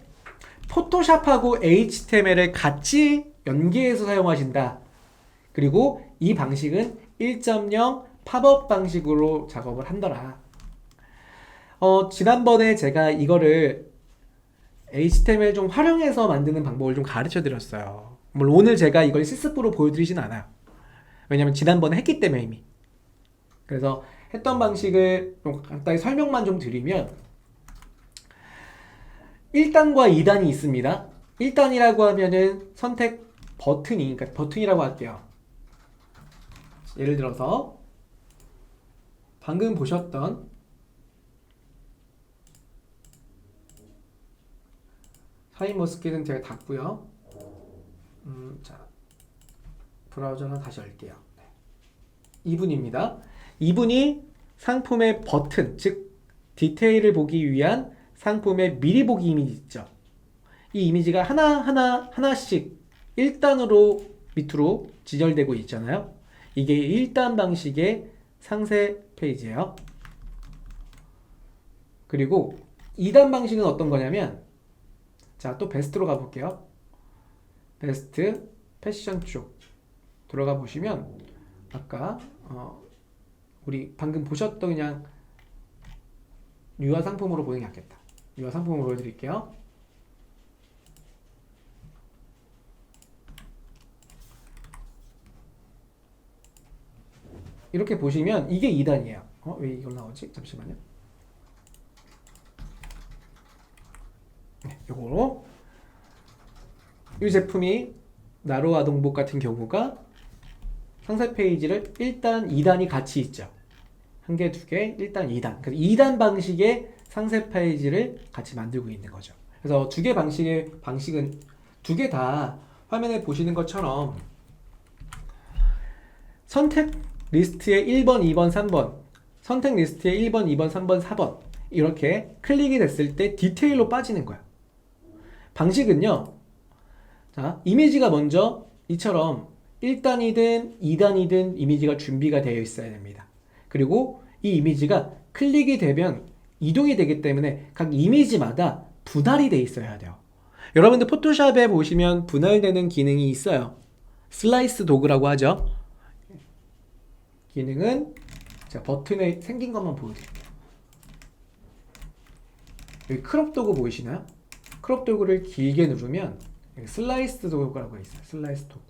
포토샵하고 HTML을 같이 연계해서 사용하신다. 그리고 이 방식은 1.0 팝업 방식으로 작업을 한더라. 지난번에 제가 이거를 HTML 좀 활용해서 만드는 방법을 좀 가르쳐 드렸어요. 물론 오늘 제가 이걸 실습으로 보여드리진 않아요. 왜냐면 지난번에 했기 때문에 이미. 그래서 했던 방식을 좀 간단히 설명만 좀 드리면 1단과 2단이 있습니다. 1단이라고 하면은 선택 그러니까 버튼이라고 할게요. 예를 들어서 방금 보셨던 샤인머스켓은 제가 닫고요. 자, 브라우저는 다시 열게요. 이분입니다. 이분이 상품의 버튼, 즉 디테일을 보기 위한 상품의 미리 보기 이미지 있죠. 이 이미지가 하나씩 1단으로 밑으로 진열되고 있잖아요. 이게 1단 방식의 상세 페이지예요. 그리고 2단 방식은 어떤 거냐면 자, 또 베스트로 가볼게요. 베스트 패션 쪽 들어가 보시면 아까 우리 방금 보셨던 그냥 유아 상품으로 보는 게 낫겠다. 유아 상품을 보여드릴게요. 이렇게 보시면 이게 2단이에요. 왜 이걸 나오지? 잠시만요. 요거로 이 제품이 나로 아동복 같은 경우가 상세 페이지를 1단, 2단이 같이 있죠. 한 개, 두 개, 1단, 2단. 그래서 2단 방식의 상세 페이지를 같이 만들고 있는 거죠. 그래서 두 개 방식은 두 개 다 화면에 보시는 것처럼 선택 리스트의 1번, 2번, 3번, 선택 리스트의 1번, 2번, 3번, 4번 이렇게 클릭이 됐을 때 디테일로 빠지는 거야. 방식은요. 자, 이미지가 먼저 이처럼 1단이든 2단이든 이미지가 준비가 되어 있어야 됩니다. 그리고 이 이미지가 클릭이 되면 이동이 되기 때문에 각 이미지마다 분할이 되어 있어야 돼요. 여러분들 포토샵에 보시면 분할되는 기능이 있어요. 슬라이스 도구라고 하죠. 기능은 제가 버튼에 생긴 것만 보여드릴게요. 여기 크롭 도구 보이시나요? 크롭 도구를 길게 누르면 슬라이스 도구라고 있어요. 슬라이스 도구.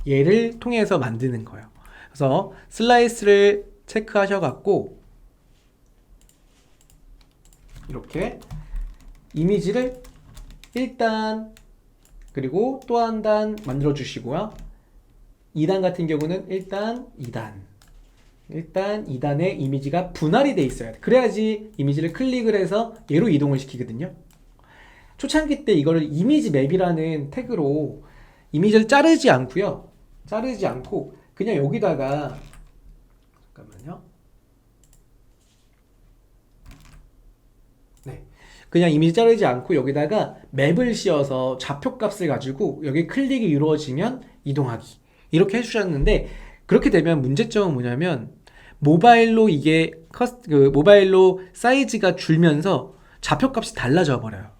얘를 통해서 만드는 거예요. 그래서 슬라이스를 체크하셔갖고 이렇게 이미지를 1단 그리고 또 한 단 만들어 주시고요. 2단 같은 경우는 1단, 2단 1단, 2단의 이미지가 분할이 돼 있어야 돼. 그래야지 이미지를 클릭을 해서 얘로 이동을 시키거든요. 초창기 때 이거를 이미지 맵이라는 태그로 이미지를 자르지 않고요. 자르지 않고 그냥 여기다가 잠깐만요. 네. 그냥 이미지 자르지 않고 여기다가 맵을 씌워서 좌표값을 가지고 여기 클릭이 이루어지면 이동하기 이렇게 해주셨는데 그렇게 되면 문제점은 뭐냐면 모바일로 이게 모바일로 사이즈가 줄면서 좌표값이 달라져 버려요.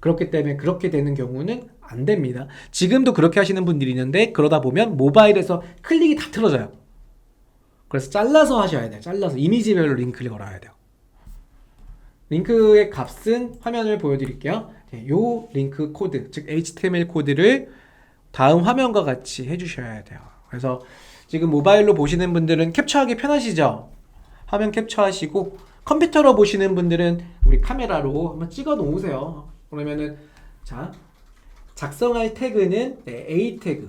그렇기 때문에 그렇게 되는 경우는 안 됩니다. 지금도 그렇게 하시는 분들이 있는데 그러다 보면 모바일에서 클릭이 다 틀어져요. 그래서 잘라서 하셔야 돼요. 잘라서 이미지별로 링크를 걸어야 돼요. 링크의 값은 화면을 보여드릴게요. 요 링크 코드, 즉 HTML 코드를 다음 화면과 같이 해주셔야 돼요. 그래서 지금 모바일로 보시는 분들은 캡처하기 편하시죠? 화면 캡처하시고 컴퓨터로 보시는 분들은 우리 카메라로 한번 찍어 놓으세요. 그러면은 자 작성할 태그는 A 태그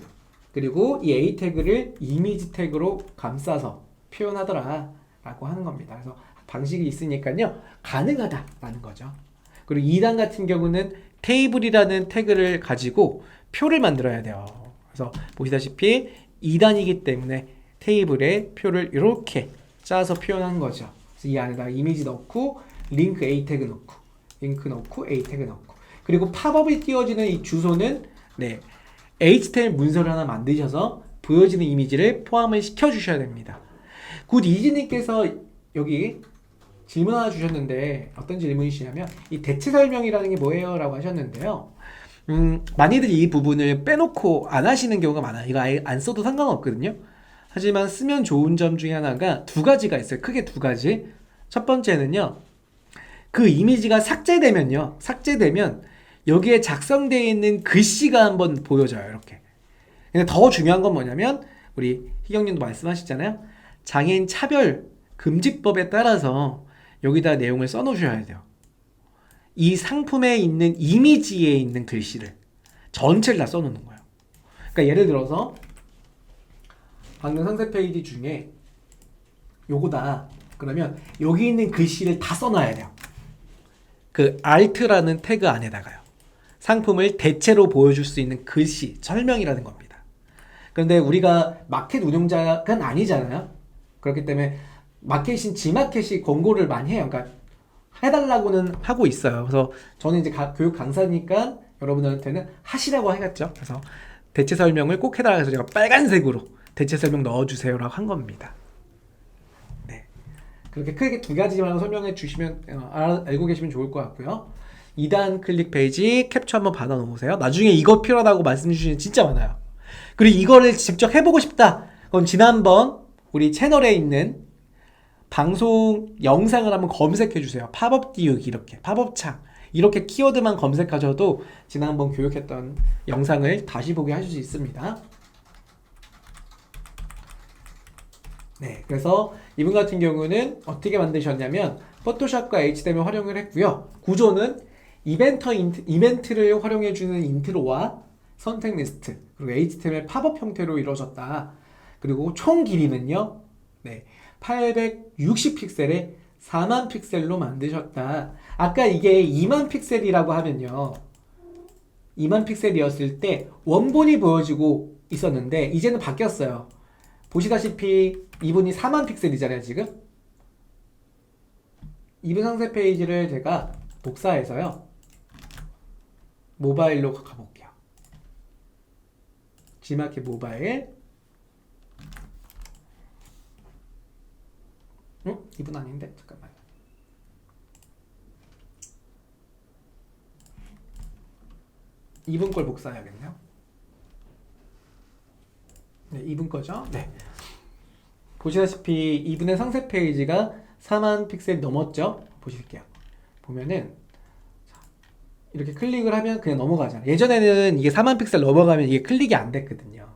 그리고 이 A 태그를 이미지 태그로 감싸서 표현하더라 라고 하는 겁니다. 그래서 방식이 있으니까요 가능하다라는 거죠. 그리고 2단 같은 경우는 테이블이라는 태그를 가지고 표를 만들어야 돼요. 그래서 보시다시피 2단이기 때문에 테이블에 표를 이렇게 짜서 표현한 거죠. 그래서 이 안에다가 이미지 넣고 링크 A 태그 넣고 링크 넣고 A 태그 넣고 그리고 팝업이 띄워지는 이 주소는 HTML 문서를 하나 만드셔서 보여지는 이미지를 포함을 시켜주셔야 됩니다. 굿 이지님께서 여기 질문 하나 주셨는데 어떤 질문이시냐면 이 대체 설명이라는 게 뭐예요? 라고 하셨는데요. 많이들 이 부분을 빼놓고 안 하시는 경우가 많아요. 이거 아예 안 써도 상관없거든요. 하지만 쓰면 좋은 점 중에 하나가 두 가지가 있어요. 크게 두 가지. 첫 번째는요. 그 이미지가 삭제되면 여기에 작성되어 있는 글씨가 한번 보여져요. 이렇게. 근데 더 중요한 건 뭐냐면 우리 희경님도 말씀하셨잖아요. 장애인 차별 금지법에 따라서 여기다 내용을 써놓으셔야 돼요. 이 상품에 있는 이미지에 있는 글씨를 전체를 다 써놓는 거예요. 그러니까 예를 들어서 방금 상세 페이지 중에 요거다. 그러면 여기 있는 글씨를 다 써놔야 돼요. 그 Alt라는 태그 안에다가요. 상품을 대체로 보여줄 수 있는 글씨, 설명이라는 겁니다. 그런데 우리가 마켓 운영자가 아니잖아요. 그렇기 때문에 마켓인 지마켓이 권고를 많이 해요. 그러니까 해달라고는 하고 있어요. 그래서 저는 이제 교육 강사니까 여러분들한테는 하시라고 하겠죠. 그래서 대체 설명을 꼭 해달라고 해서 제가 빨간색으로 대체 설명 넣어주세요라고 한 겁니다. 네. 그렇게 크게 두 가지만 설명해 주시면 알고 계시면 좋을 것 같고요. 2단 클릭 페이지 캡처 한번 받아 놓으세요. 나중에 이거 필요하다고 말씀 주시는 진짜 많아요. 그리고 이거를 직접 해보고 싶다. 그럼 지난번 우리 채널에 있는 방송 영상을 한번 검색해 주세요. 팝업 띄우기 이렇게 팝업 창 이렇게 키워드만 검색하셔도 지난번 교육했던 영상을 다시 보게 하실 수 있습니다. 네, 그래서 이분 같은 경우는 어떻게 만드셨냐면 포토샵과 HTML 활용을 했고요. 구조는 이벤트를 활용해주는 인트로와 선택 리스트 그리고 HTML 팝업 형태로 이루어졌다. 그리고 총 길이는요. 860 픽셀에 4만 픽셀로 만드셨다. 아까 이게 2만 픽셀이라고 하면요. 2만 픽셀이었을 때 원본이 보여지고 있었는데 이제는 바뀌었어요. 보시다시피 이분이 4만 픽셀이잖아요, 지금. 이분 상세 페이지를 제가 복사해서요. 모바일로 가볼게요. 지마켓 모바일. 이분 아닌데? 잠깐만. 이분 걸 복사해야겠네요. 네, 이분 거죠? 네. 보시다시피 이분의 상세 페이지가 4만 픽셀 넘었죠? 보실게요. 보면은 이렇게 클릭을 하면 그냥 넘어가잖아요. 예전에는 이게 4만 픽셀 넘어가면 이게 클릭이 안 됐거든요.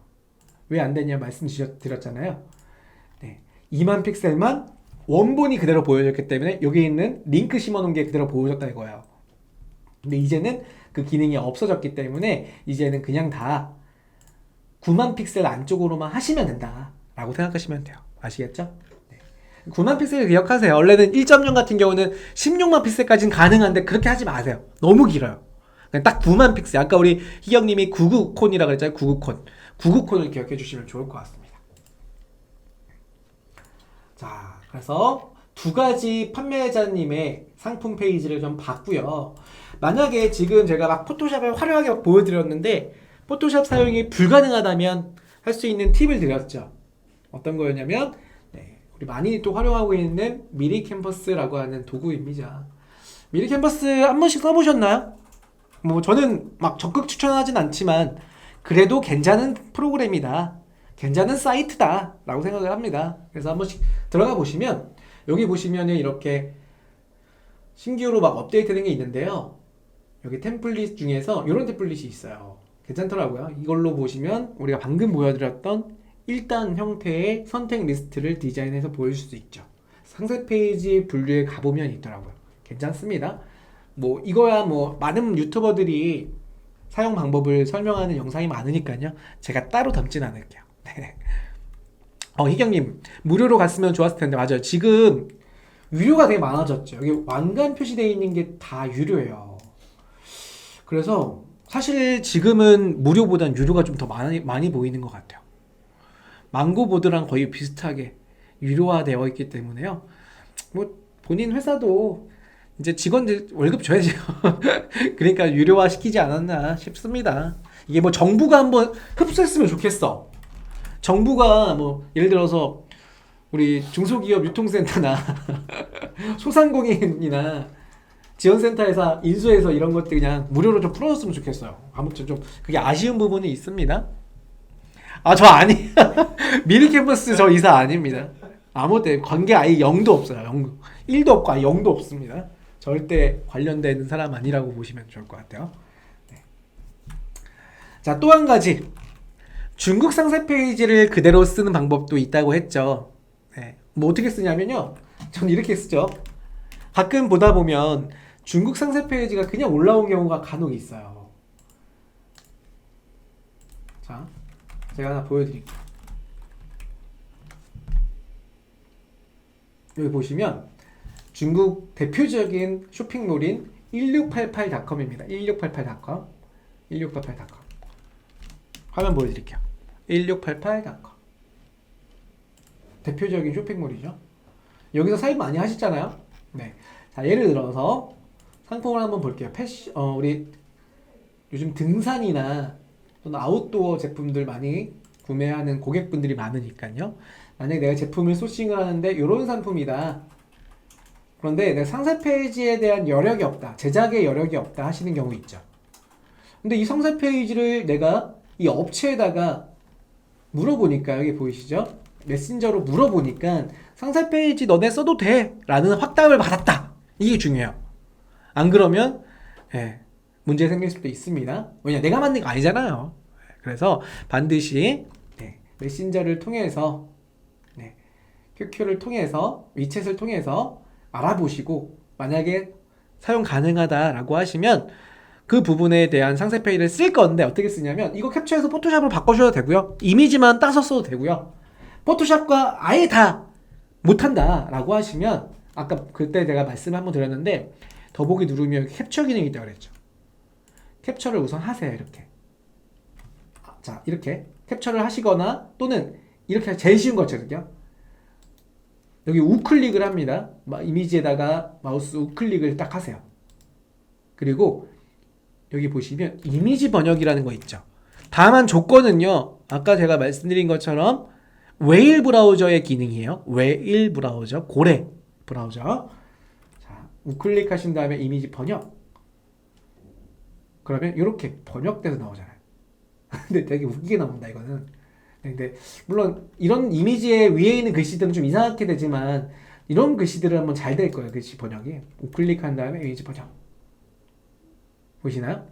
왜 안 됐냐 말씀드렸잖아요. 네. 2만 픽셀만 원본이 그대로 보여졌기 때문에 여기 있는 링크 심어놓은 게 그대로 보여졌다 이거예요. 근데 이제는 그 기능이 없어졌기 때문에 이제는 그냥 다 9만 픽셀 안쪽으로만 하시면 된다 라고 생각하시면 돼요. 아시겠죠? 네. 9만 픽셀 기억하세요. 원래는 1.0 같은 경우는 16만 픽셀까지는 가능한데 그렇게 하지 마세요. 너무 길어요. 그냥 딱 9만 픽셀. 아까 우리 희경님이 99콘이라고 그랬잖아요. 99콘. 99콘을 기억해 주시면 좋을 것 같습니다. 자, 그래서 두 가지 판매자님의 상품 페이지를 좀 봤고요. 만약에 지금 제가 막 포토샵을 화려하게 보여드렸는데 포토샵 사용이 불가능하다면 할 수 있는 팁을 드렸죠. 어떤 거였냐면 우리 많이 또 활용하고 있는 미리 캔버스라고 하는 도구입니다. 미리 캔버스 한 번씩 써보셨나요? 뭐 저는 막 적극 추천하진 않지만 그래도 괜찮은 프로그램이다, 괜찮은 사이트다 라고 생각을 합니다. 그래서 한 번씩 들어가 보시면 여기 보시면은 이렇게 신규로 막 업데이트된 게 있는데요. 여기 템플릿 중에서 이런 템플릿이 있어요. 괜찮더라고요. 이걸로 보시면 우리가 방금 보여드렸던 1단 형태의 선택 리스트를 디자인해서 보여줄 수 있죠. 상세 페이지 분류에 가보면 있더라고요. 괜찮습니다. 뭐 이거야 뭐 많은 유튜버들이 사용 방법을 설명하는 영상이 많으니까요. 제가 따로 담진 않을게요. 네. 희경님 무료로 갔으면 좋았을 텐데 맞아요. 지금 유료가 되게 많아졌죠. 여기 왕관 표시되어 있는 게 다 유료예요. 그래서 사실 지금은 무료보단 유료가 좀 더 많이 보이는 것 같아요. 망고보드랑 거의 비슷하게 유료화되어 있기 때문에요. 뭐 본인 회사도 이제 직원들 월급 줘야죠. 그러니까 유료화 시키지 않았나 싶습니다. 이게 뭐 정부가 한번 흡수했으면 좋겠어. 정부가 뭐 예를 들어서 우리 중소기업 유통센터나 소상공인이나 지원센터에서 인수해서 이런 것들 그냥 무료로 좀 풀어줬으면 좋겠어요. 아무튼 좀 그게 아쉬운 부분이 있습니다. 저 아니 미리 캠퍼스 저 이사 아닙니다. 아무 때 관계 아예 0도 없어요. 0, 1도 없고 아예 0도 없습니다. 절대 관련되는 사람 아니라고 보시면 좋을 것 같아요. 네. 자, 또 한 가지 중국 상세 페이지를 그대로 쓰는 방법도 있다고 했죠. 네. 뭐 어떻게 쓰냐면요. 전 이렇게 쓰죠. 가끔 보다 보면 중국 상세 페이지가 그냥 올라온 경우가 간혹 있어요. 자, 제가 하나 보여드릴게요. 여기 보시면 중국 대표적인 쇼핑몰인 1688.com입니다. 1688.com 1688.com 화면 보여드릴게요. 1688.com 대표적인 쇼핑몰이죠. 여기서 사입 많이 하시잖아요. 네. 자, 예를 들어서 상품을 한번 볼게요. 우리 요즘 등산이나 또는 아웃도어 제품들 많이 구매하는 고객분들이 많으니까요. 만약에 내가 제품을 소싱을 하는데 이런 상품이다. 그런데 내가 상세 페이지에 대한 여력이 없다. 제작의 여력이 없다 하시는 경우 있죠. 근데 이 상세 페이지를 내가 이 업체에다가 물어보니까 여기 보이시죠? 메신저로 물어보니까 상세 페이지 너네 써도 돼 라는 확답을 받았다. 이게 중요해요. 안 그러면 문제 생길 수도 있습니다. 왜냐 내가 만든 거 아니잖아요. 그래서 반드시 메신저를 통해서 QQ를 통해서 위챗을 통해서 알아보시고 만약에 사용 가능하다라고 하시면 그 부분에 대한 상세 페이지를 쓸 건데 어떻게 쓰냐면 이거 캡처해서 포토샵으로 바꿔주셔도 되고요. 이미지만 따서 써도 되고요. 포토샵과 아예 다 못한다 라고 하시면 아까 그때 제가 말씀 한번 드렸는데 더보기 누르면 캡처 기능이 있다고 그랬죠. 캡처를 우선 하세요. 이렇게 자 이렇게 캡처를 하시거나 또는 이렇게 제일 쉬운 거거든요. 여기 우클릭을 합니다. 이미지에다가 마우스 우클릭을 딱 하세요. 그리고 여기 보시면 이미지 번역이라는 거 있죠. 다만 조건은요. 아까 제가 말씀드린 것처럼 웨일 브라우저의 기능이에요. 웨일 브라우저, 고래 브라우저. 자, 우클릭 하신 다음에 이미지 번역. 그러면 이렇게 번역돼서 나오잖아요. 근데 되게 웃기게 나온다 이거는. 근데 물론 이런 이미지의 위에 있는 글씨들은 좀 이상하게 되지만 이런 글씨들은 한번 잘 될 거예요. 글씨 번역이. 우클릭한 다음에 이미지 번역. 보시나요?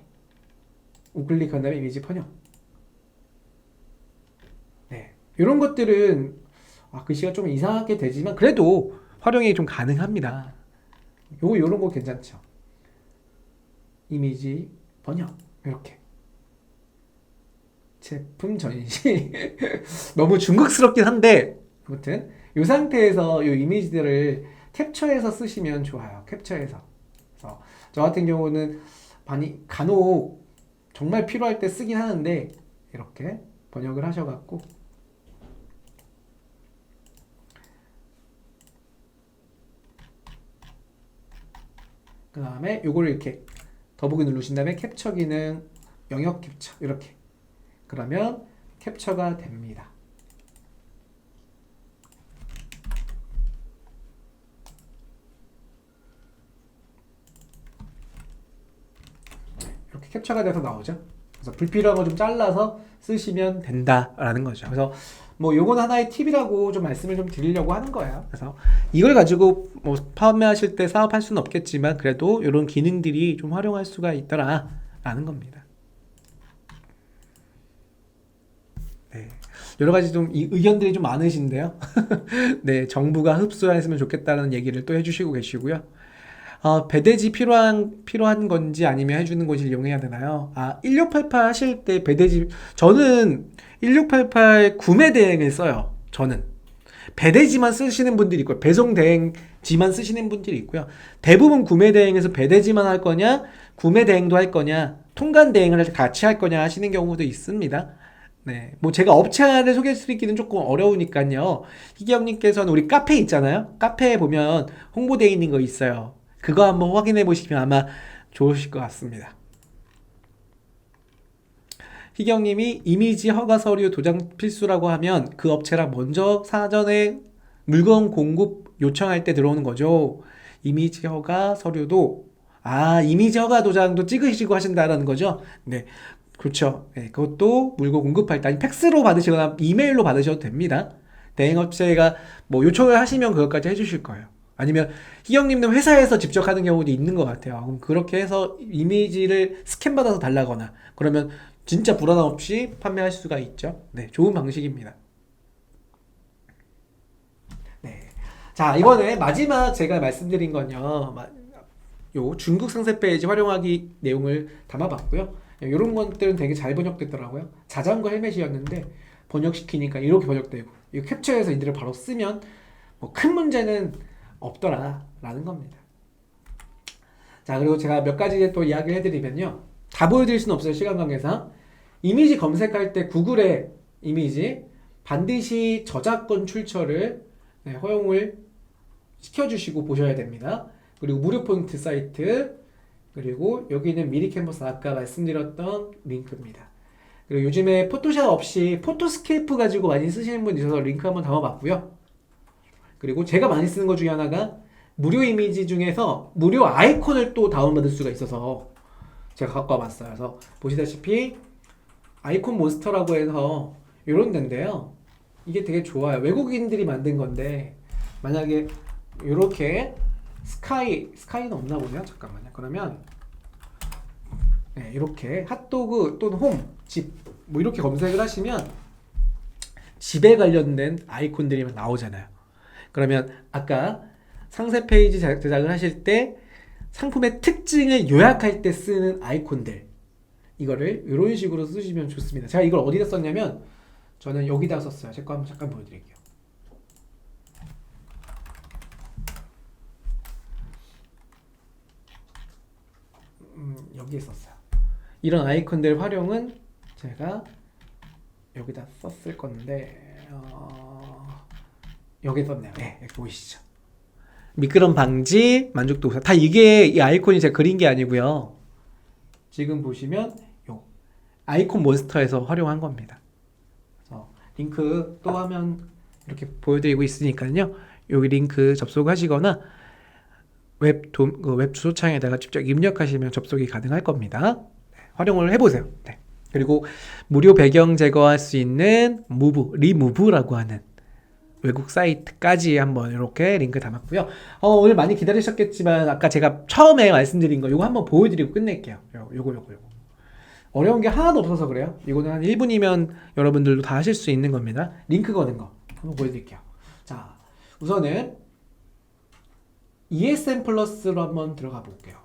우클릭한 다음에 이미지 번역. 네, 이런 것들은 글씨가 좀 이상하게 되지만 그래도 활용이 좀 가능합니다. 요런 거 괜찮죠? 이미지 번역 이렇게 제품 전시 너무 중국스럽긴 한데 아무튼 이 상태에서 이 이미지들을 캡처해서 쓰시면 좋아요. 캡처해서. 그래서 저 같은 경우는 간혹 정말 필요할 때 쓰긴 하는데 이렇게 번역을 하셔갖고 그 다음에 요거를 이렇게 더보기 누르신 다음에 캡처 기능 영역 캡처 이렇게 그러면 캡처가 됩니다. 이렇게 캡처가 돼서 나오죠. 그래서 불필요한 거 좀 잘라서 쓰시면 된다라는 거죠. 그래서 뭐 요건 하나의 팁이라고 좀 말씀을 좀 드리려고 하는 거예요. 그래서 이걸 가지고 뭐 판매하실 때 사업할 수는 없겠지만 그래도 이런 기능들이 좀 활용할 수가 있더라라는 겁니다. 네. 여러 가지 좀 의견들이 좀 많으신데요. 네, 정부가 흡수했으면 좋겠다는 얘기를 또 해주시고 계시고요. 배대지 필요한 건지 아니면 해주는 곳을 이용해야 되나요? 1688 하실 때 배대지, 저는 1688 구매 대행을 써요. 저는. 배대지만 쓰시는 분들이 있고요. 배송 대행지만 쓰시는 분들이 있고요. 대부분 구매 대행에서 배대지만 할 거냐, 구매 대행도 할 거냐, 통관 대행을 같이 할 거냐 하시는 경우도 있습니다. 네, 뭐 제가 업체를 소개해드리기는 조금 어려우니까요. 희경님께서는 우리 카페 있잖아요. 카페에 보면 홍보되어 있는 거 있어요. 그거 한번 확인해 보시면 아마 좋으실 것 같습니다. 희경님이 이미지 허가 서류 도장 필수라고 하면 그 업체랑 먼저 사전에 물건 공급 요청할 때 들어오는 거죠. 이미지 허가 서류도 이미지 허가 도장도 찍으시고 하신다라는 거죠. 네, 그렇죠. 네, 그것도 물건 공급할 때 아니 팩스로 받으시거나 이메일로 받으셔도 됩니다. 대행업체가 뭐 요청을 하시면 그것까지 해주실 거예요. 아니면 희경님도 회사에서 직접 하는 경우도 있는 것 같아요. 그럼 그렇게 해서 이미지를 스캔받아서 달라거나 그러면 진짜 불안함 없이 판매할 수가 있죠. 네, 좋은 방식입니다. 네, 자 이번에 마지막 제가 말씀드린 건요, 요 중국 상세 페이지 활용하기 내용을 담아봤고요. 이런 것들은 되게 잘 번역됐더라고요. 자전거 헬멧이었는데 번역시키니까 이렇게 번역되고 이거 캡처해서 이들을 바로 쓰면 뭐 큰 문제는 없더라라는 겁니다. 자, 그리고 제가 몇 가지 또 이야기를 해드리면요. 다 보여드릴 수는 없어요. 시간 관계상. 이미지 검색할 때 구글에 이미지 반드시 저작권 출처를 허용을 시켜주시고 보셔야 됩니다. 그리고 무료 포인트 사이트, 그리고 여기는 미리 캔버스 아까 말씀드렸던 링크입니다. 그리고 요즘에 포토샵 없이 포토스케이프 가지고 많이 쓰시는 분 있어서 링크 한번 담아봤고요. 그리고 제가 많이 쓰는 것 중에 하나가 무료 이미지 중에서 무료 아이콘을 또 다운받을 수가 있어서 제가 갖고 와봤어요. 그래서 보시다시피 아이콘 몬스터라고 해서 이런 데인데요. 이게 되게 좋아요. 외국인들이 만든 건데 만약에 이렇게 스카이는 없나 보네요. 잠깐만요. 그러면 네, 이렇게 핫도그 또는 홈, 집 뭐 이렇게 검색을 하시면 집에 관련된 아이콘들이 나오잖아요. 그러면 아까 상세 페이지 제작을 하실 때 상품의 특징을 요약할 때 쓰는 아이콘들 이거를 이런 식으로 쓰시면 좋습니다. 제가 이걸 어디다 썼냐면 저는 여기다 썼어요. 제 거 한번 잠깐 보여드릴게요. 여기에 썼어요. 이런 아이콘들 활용은 제가 여기다 썼을 건데 여기 썼네요. 네, 여기 보이시죠? 미끄럼 방지, 만족도 우선. 다 이게 이 아이콘이 제가 그린 게 아니고요. 지금 보시면 요 아이콘 몬스터에서 활용한 겁니다. 그래서 링크 또 하면 이렇게 보여드리고 있으니까요. 여기 링크 접속하시거나 웹 주소창에다가 직접 입력하시면 접속이 가능할 겁니다. 네, 활용을 해보세요. 네. 그리고 무료 배경 제거할 수 있는 리무브라고 하는 외국 사이트까지 한번 이렇게 링크 담았고요. 오늘 많이 기다리셨겠지만 아까 제가 처음에 말씀드린 거 요거 한번 보여드리고 끝낼게요. 요거. 어려운 게 하나도 없어서 그래요. 이거는 한 1분이면 여러분들도 다 하실 수 있는 겁니다. 링크 거는 거 한번 보여드릴게요. 자, 우선은 ESN 플러스로 한번 들어가 볼게요.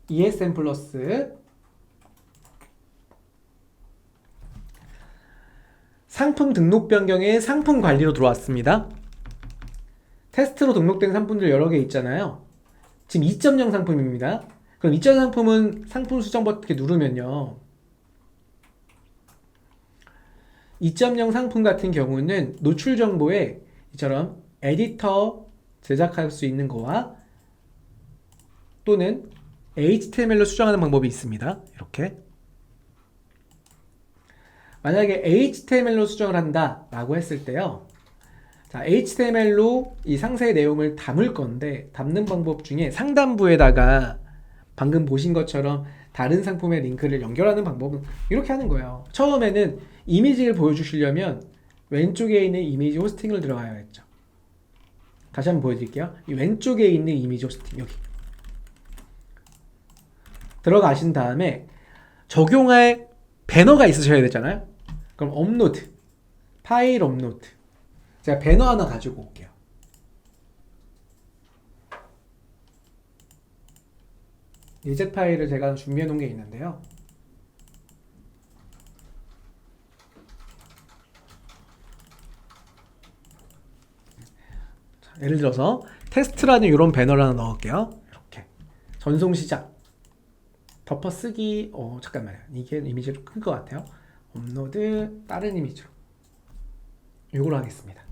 ESN 플러스 상품 등록 변경에 상품 관리로 들어왔습니다. 테스트로 등록된 상품들 여러 개 있잖아요. 지금 2.0 상품입니다. 그럼 2.0 상품은 상품 수정 버튼 누르면요. 2.0 상품 같은 경우는 노출 정보에 이처럼 에디터 제작할 수 있는 거와 또는 HTML로 수정하는 방법이 있습니다. 이렇게. 만약에 HTML로 수정을 한다 라고 했을 때요. 자, HTML로 이 상세 내용을 담을 건데 담는 방법 중에 상단부에다가 방금 보신 것처럼 다른 상품의 링크를 연결하는 방법은 이렇게 하는 거예요. 처음에는 이미지를 보여주시려면 왼쪽에 있는 이미지 호스팅을 들어가야 했죠. 다시 한번 보여드릴게요. 이 왼쪽에 있는 이미지 호스팅 여기 들어가신 다음에 적용할 배너가 있으셔야 되잖아요. 그럼 업로드, 파일 업로드. 제가 배너 하나 가지고 올게요. 리젯 파일을 제가 준비해 놓은 게 있는데요. 자, 예를 들어서 테스트라는 이런 배너를 하나 넣을게요. 이렇게 전송 시작, 덮어쓰기. 잠깐만요. 이게 이미지로 큰 것 같아요. 업로드, 다른 이미지로 이걸로 하겠습니다.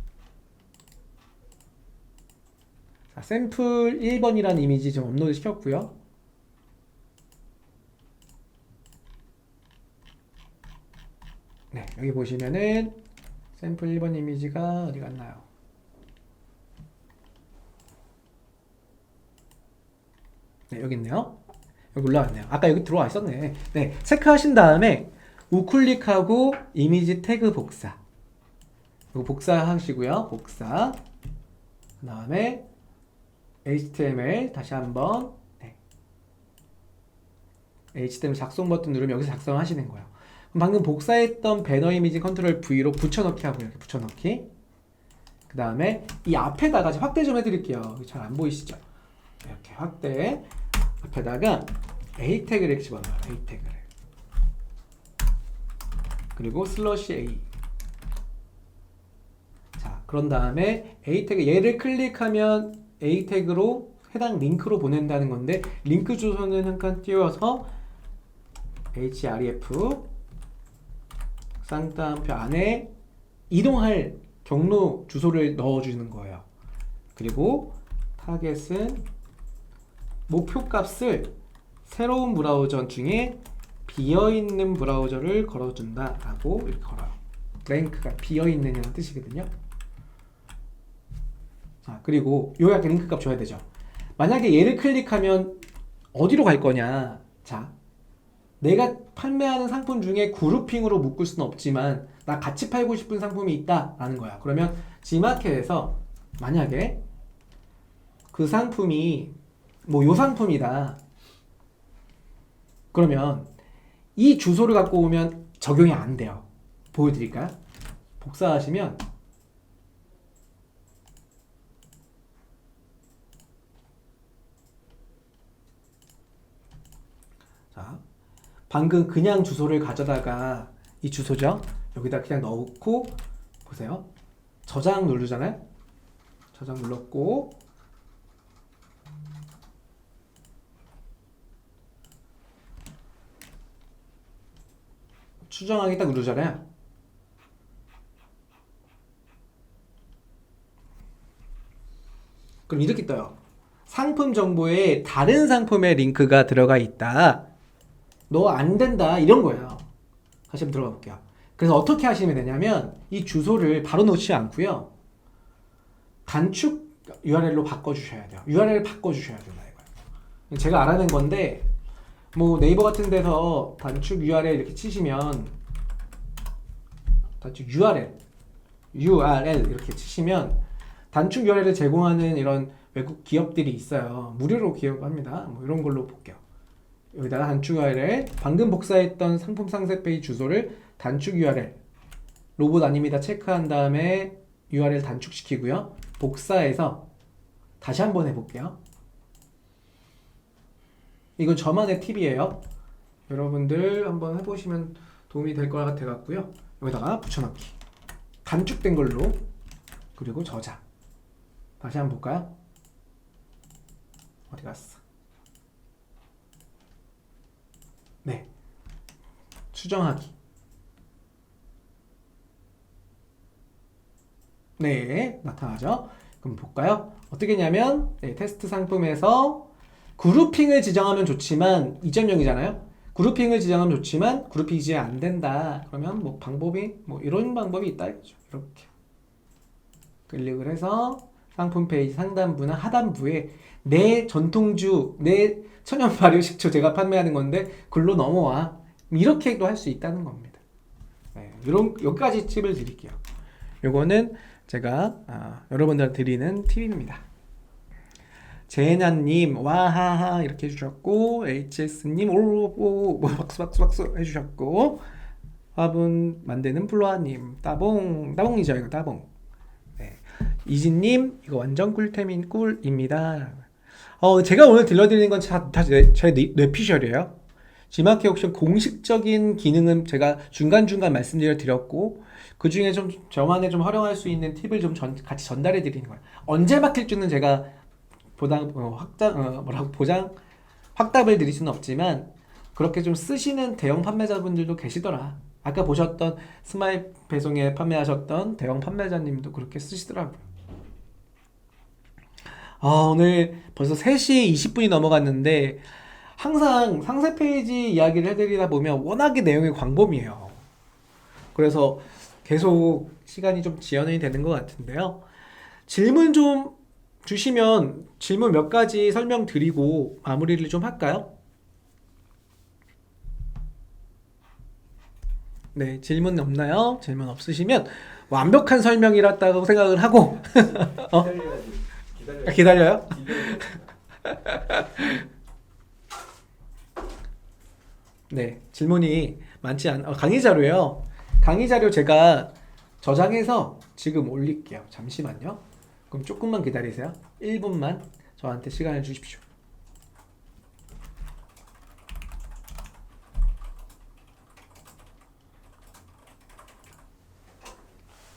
자, 샘플 1번이라는 이미지 지금 업로드 시켰고요. 네, 여기 보시면은 샘플 1번 이미지가 어디 갔나요? 네, 여기 있네요. 여기 올라왔네요. 아까 여기 들어와 있었네. 네, 체크하신 다음에 우클릭하고 이미지 태그 복사. 이거 복사하시고요. 복사. 그 다음에 HTML 다시 한번. 네. HTML 작성 버튼 누르면 여기서 작성하시는 거예요. 그럼 방금 복사했던 배너 이미지 컨트롤 V로 붙여넣기 하고 이렇게 붙여넣기. 그 다음에 이 앞에다가 확대 좀 해드릴게요. 잘 안 보이시죠? 이렇게 확대. 앞에다가 A 태그를 이렇게 집어넣어요. A 태그를. 그리고 슬러시 A. 자, 그런 다음에 A 태그 얘를 클릭하면 A 태그로 해당 링크로 보낸다는 건데 링크 주소는 한 칸 띄워서 href 쌍따옴표 안에 이동할 경로 주소를 넣어주는 거예요. 그리고 타겟은 목표 값을 새로운 브라우저 중에 비어있는 브라우저를 걸어준다 라고 이렇게 걸어요. 블랭크가 비어있는이라는 뜻이거든요. 자, 그리고 요약에 링크 값 줘야 되죠. 만약에 얘를 클릭하면 어디로 갈 거냐. 자, 내가 판매하는 상품 중에 그룹핑으로 묶을 수는 없지만 나 같이 팔고 싶은 상품이 있다 라는 거야. 그러면 G마켓에서 만약에 그 상품이 뭐 요 상품이다. 그러면 이 주소를 갖고 오면 적용이 안 돼요. 보여드릴까요? 복사하시면 자, 방금 그냥 주소를 가져다가 이 주소죠. 여기다 그냥 넣고 보세요. 저장 누르잖아요. 저장 눌렀고 수정하기 딱 누르잖아요. 그럼 이렇게 떠요. 상품 정보에 다른 상품의 링크가 들어가 있다. 너 안 된다. 이런 거예요. 다시 한번 들어가 볼게요. 그래서 어떻게 하시면 되냐면 이 주소를 바로 넣지 않고요. 단축 URL로 바꿔주셔야 돼요. URL을 바꿔주셔야 된다 이거예요. 제가 알아낸 건데 뭐 네이버 같은 데서 단축 URL 이렇게 치시면 단축 URL 이렇게 치시면 단축 URL을 제공하는 이런 외국 기업들이 있어요. 무료로 기업합니다. 뭐 이런 걸로 볼게요. 여기다가 단축 URL, 방금 복사했던 상품 상세 페이지 주소를 단축 URL, 로봇 아닙니다. 체크한 다음에 URL 단축시키고요. 복사해서 다시 한번 해볼게요. 이건 저만의 팁이에요. 여러분들 한번 해보시면 도움이 될 것 같아 갖고요. 여기다가 붙여넣기. 단축된 걸로. 그리고 저장. 다시 한번 볼까요? 어디 갔어? 네. 수정하기. 네, 나타나죠? 그럼 볼까요? 어떻게 했냐면, 네, 테스트 상품에서 그룹핑을 지정하면 좋지만 2.0이잖아요. 그룹핑을 지정하면 좋지만 그룹핑이 지정 안 된다. 그러면 뭐 방법이 뭐 이런 방법이 있다 이거죠. 이렇게 클릭을 해서 상품 페이지 상단부나 하단부에 내 전통주, 내 천연 발효 식초 제가 판매하는 건데 글로 넘어와. 이렇게도 할 수 있다는 겁니다. 네, 이런 여기까지 팁을 드릴게요. 요거는 제가 여러분들한테 드리는 팁입니다. 제나님 와하하 이렇게 해주셨고, HS님 오오오 박수 해주셨고, 화분 만드는 플로아님 따봉이죠. 이거 따봉. 네. 이진님 이거 완전 꿀템인 꿀입니다. 제가 오늘 들려드리는 건 다 제 뇌피셜이에요. 지마켓 옵션 공식적인 기능은 제가 중간중간 말씀드렸고, 그 중에 좀 저만의 좀 활용할 수 있는 팁을 좀 같이 전달해 드리는 거예요. 언제 막힐 줄은 제가 확답을 드릴 수는 없지만, 그렇게 좀 쓰시는 대형 판매자분들도 계시더라. 아까 보셨던 스마일 배송에 판매하셨던 대형 판매자님도 그렇게 쓰시더라고요. 오늘 벌써 3시 20분이 넘어갔는데, 항상 상세 페이지 이야기를 해드리다 보면 워낙에 내용이 광범위해요. 그래서 계속 시간이 좀 지연이 되는 것 같은데요. 질문 좀 주시면 질문 몇 가지 설명드리고 마무리를 좀 할까요? 네, 질문 없나요? 질문 없으시면 완벽한 설명이었다고 생각을 하고 기다려요? 네, 질문이 많지 강의 자료요. 강의 자료 제가 저장해서 지금 올릴게요. 잠시만요. 그럼 조금만 기다리세요. 1분만 저한테 시간을 주십시오.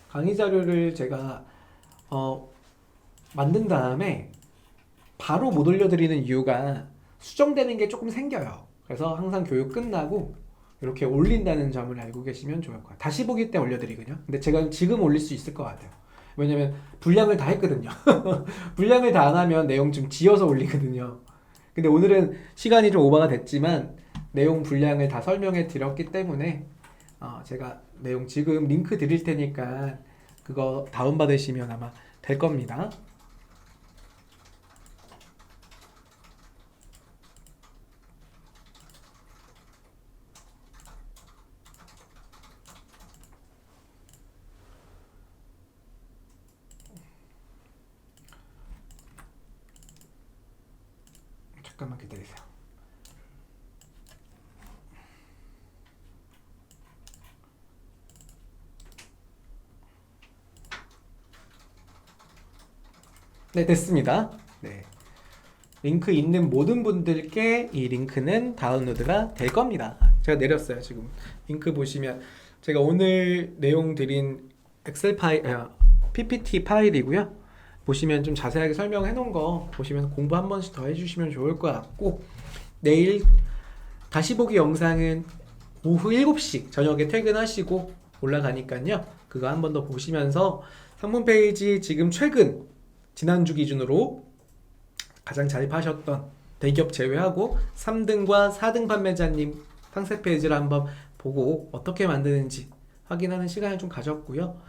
강의 자료를 제가 만든 다음에 바로 못 올려드리는 이유가 수정되는 게 조금 생겨요. 그래서 항상 교육 끝나고 이렇게 올린다는 점을 알고 계시면 좋을 것 같아요. 다시 보기 때 올려드리거든요. 근데 제가 지금 올릴 수 있을 것 같아요. 왜냐면 분량을 다 했거든요. 분량을 다 안 하면 내용 좀 지어서 올리거든요. 근데 오늘은 시간이 좀 오버가 됐지만 내용 분량을 다 설명해 드렸기 때문에 제가 내용 지금 링크 드릴 테니까 그거 다운받으시면 아마 될 겁니다. 잠깐만 기다리세요. 네, 됐습니다. 네. 링크 있는 모든 분들께 이 링크는 다운로드가 될 겁니다. 제가 내렸어요. 지금 링크 보시면 제가 오늘 내용 드린 엑셀 파일, PPT 파일이고요. 보시면 좀 자세하게 설명해 놓은 거 보시면 공부 한 번씩 더 해주시면 좋을 것 같고, 내일 다시 보기 영상은 오후 7시 저녁에 퇴근하시고 올라가니까요. 그거 한 번 더 보시면서 상품 페이지 지금 최근 지난주 기준으로 가장 잘 파셨던 대기업 제외하고 3등과 4등 판매자님 상세 페이지를 한번 보고 어떻게 만드는지 확인하는 시간을 좀 가졌고요.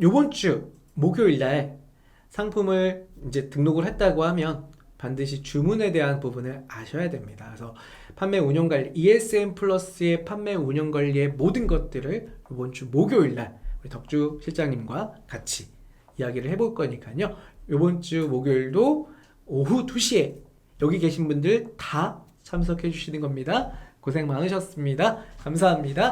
요번 주 목요일 날 상품을 이제 등록을 했다고 하면 반드시 주문에 대한 부분을 아셔야 됩니다. 그래서 판매 운영 관리, ESM 플러스의 판매 운영 관리의 모든 것들을 이번 주 목요일 날 우리 덕주 실장님과 같이 이야기를 해볼 거니까요. 이번 주 목요일도 오후 2시에 여기 계신 분들 다 참석해 주시는 겁니다. 고생 많으셨습니다. 감사합니다.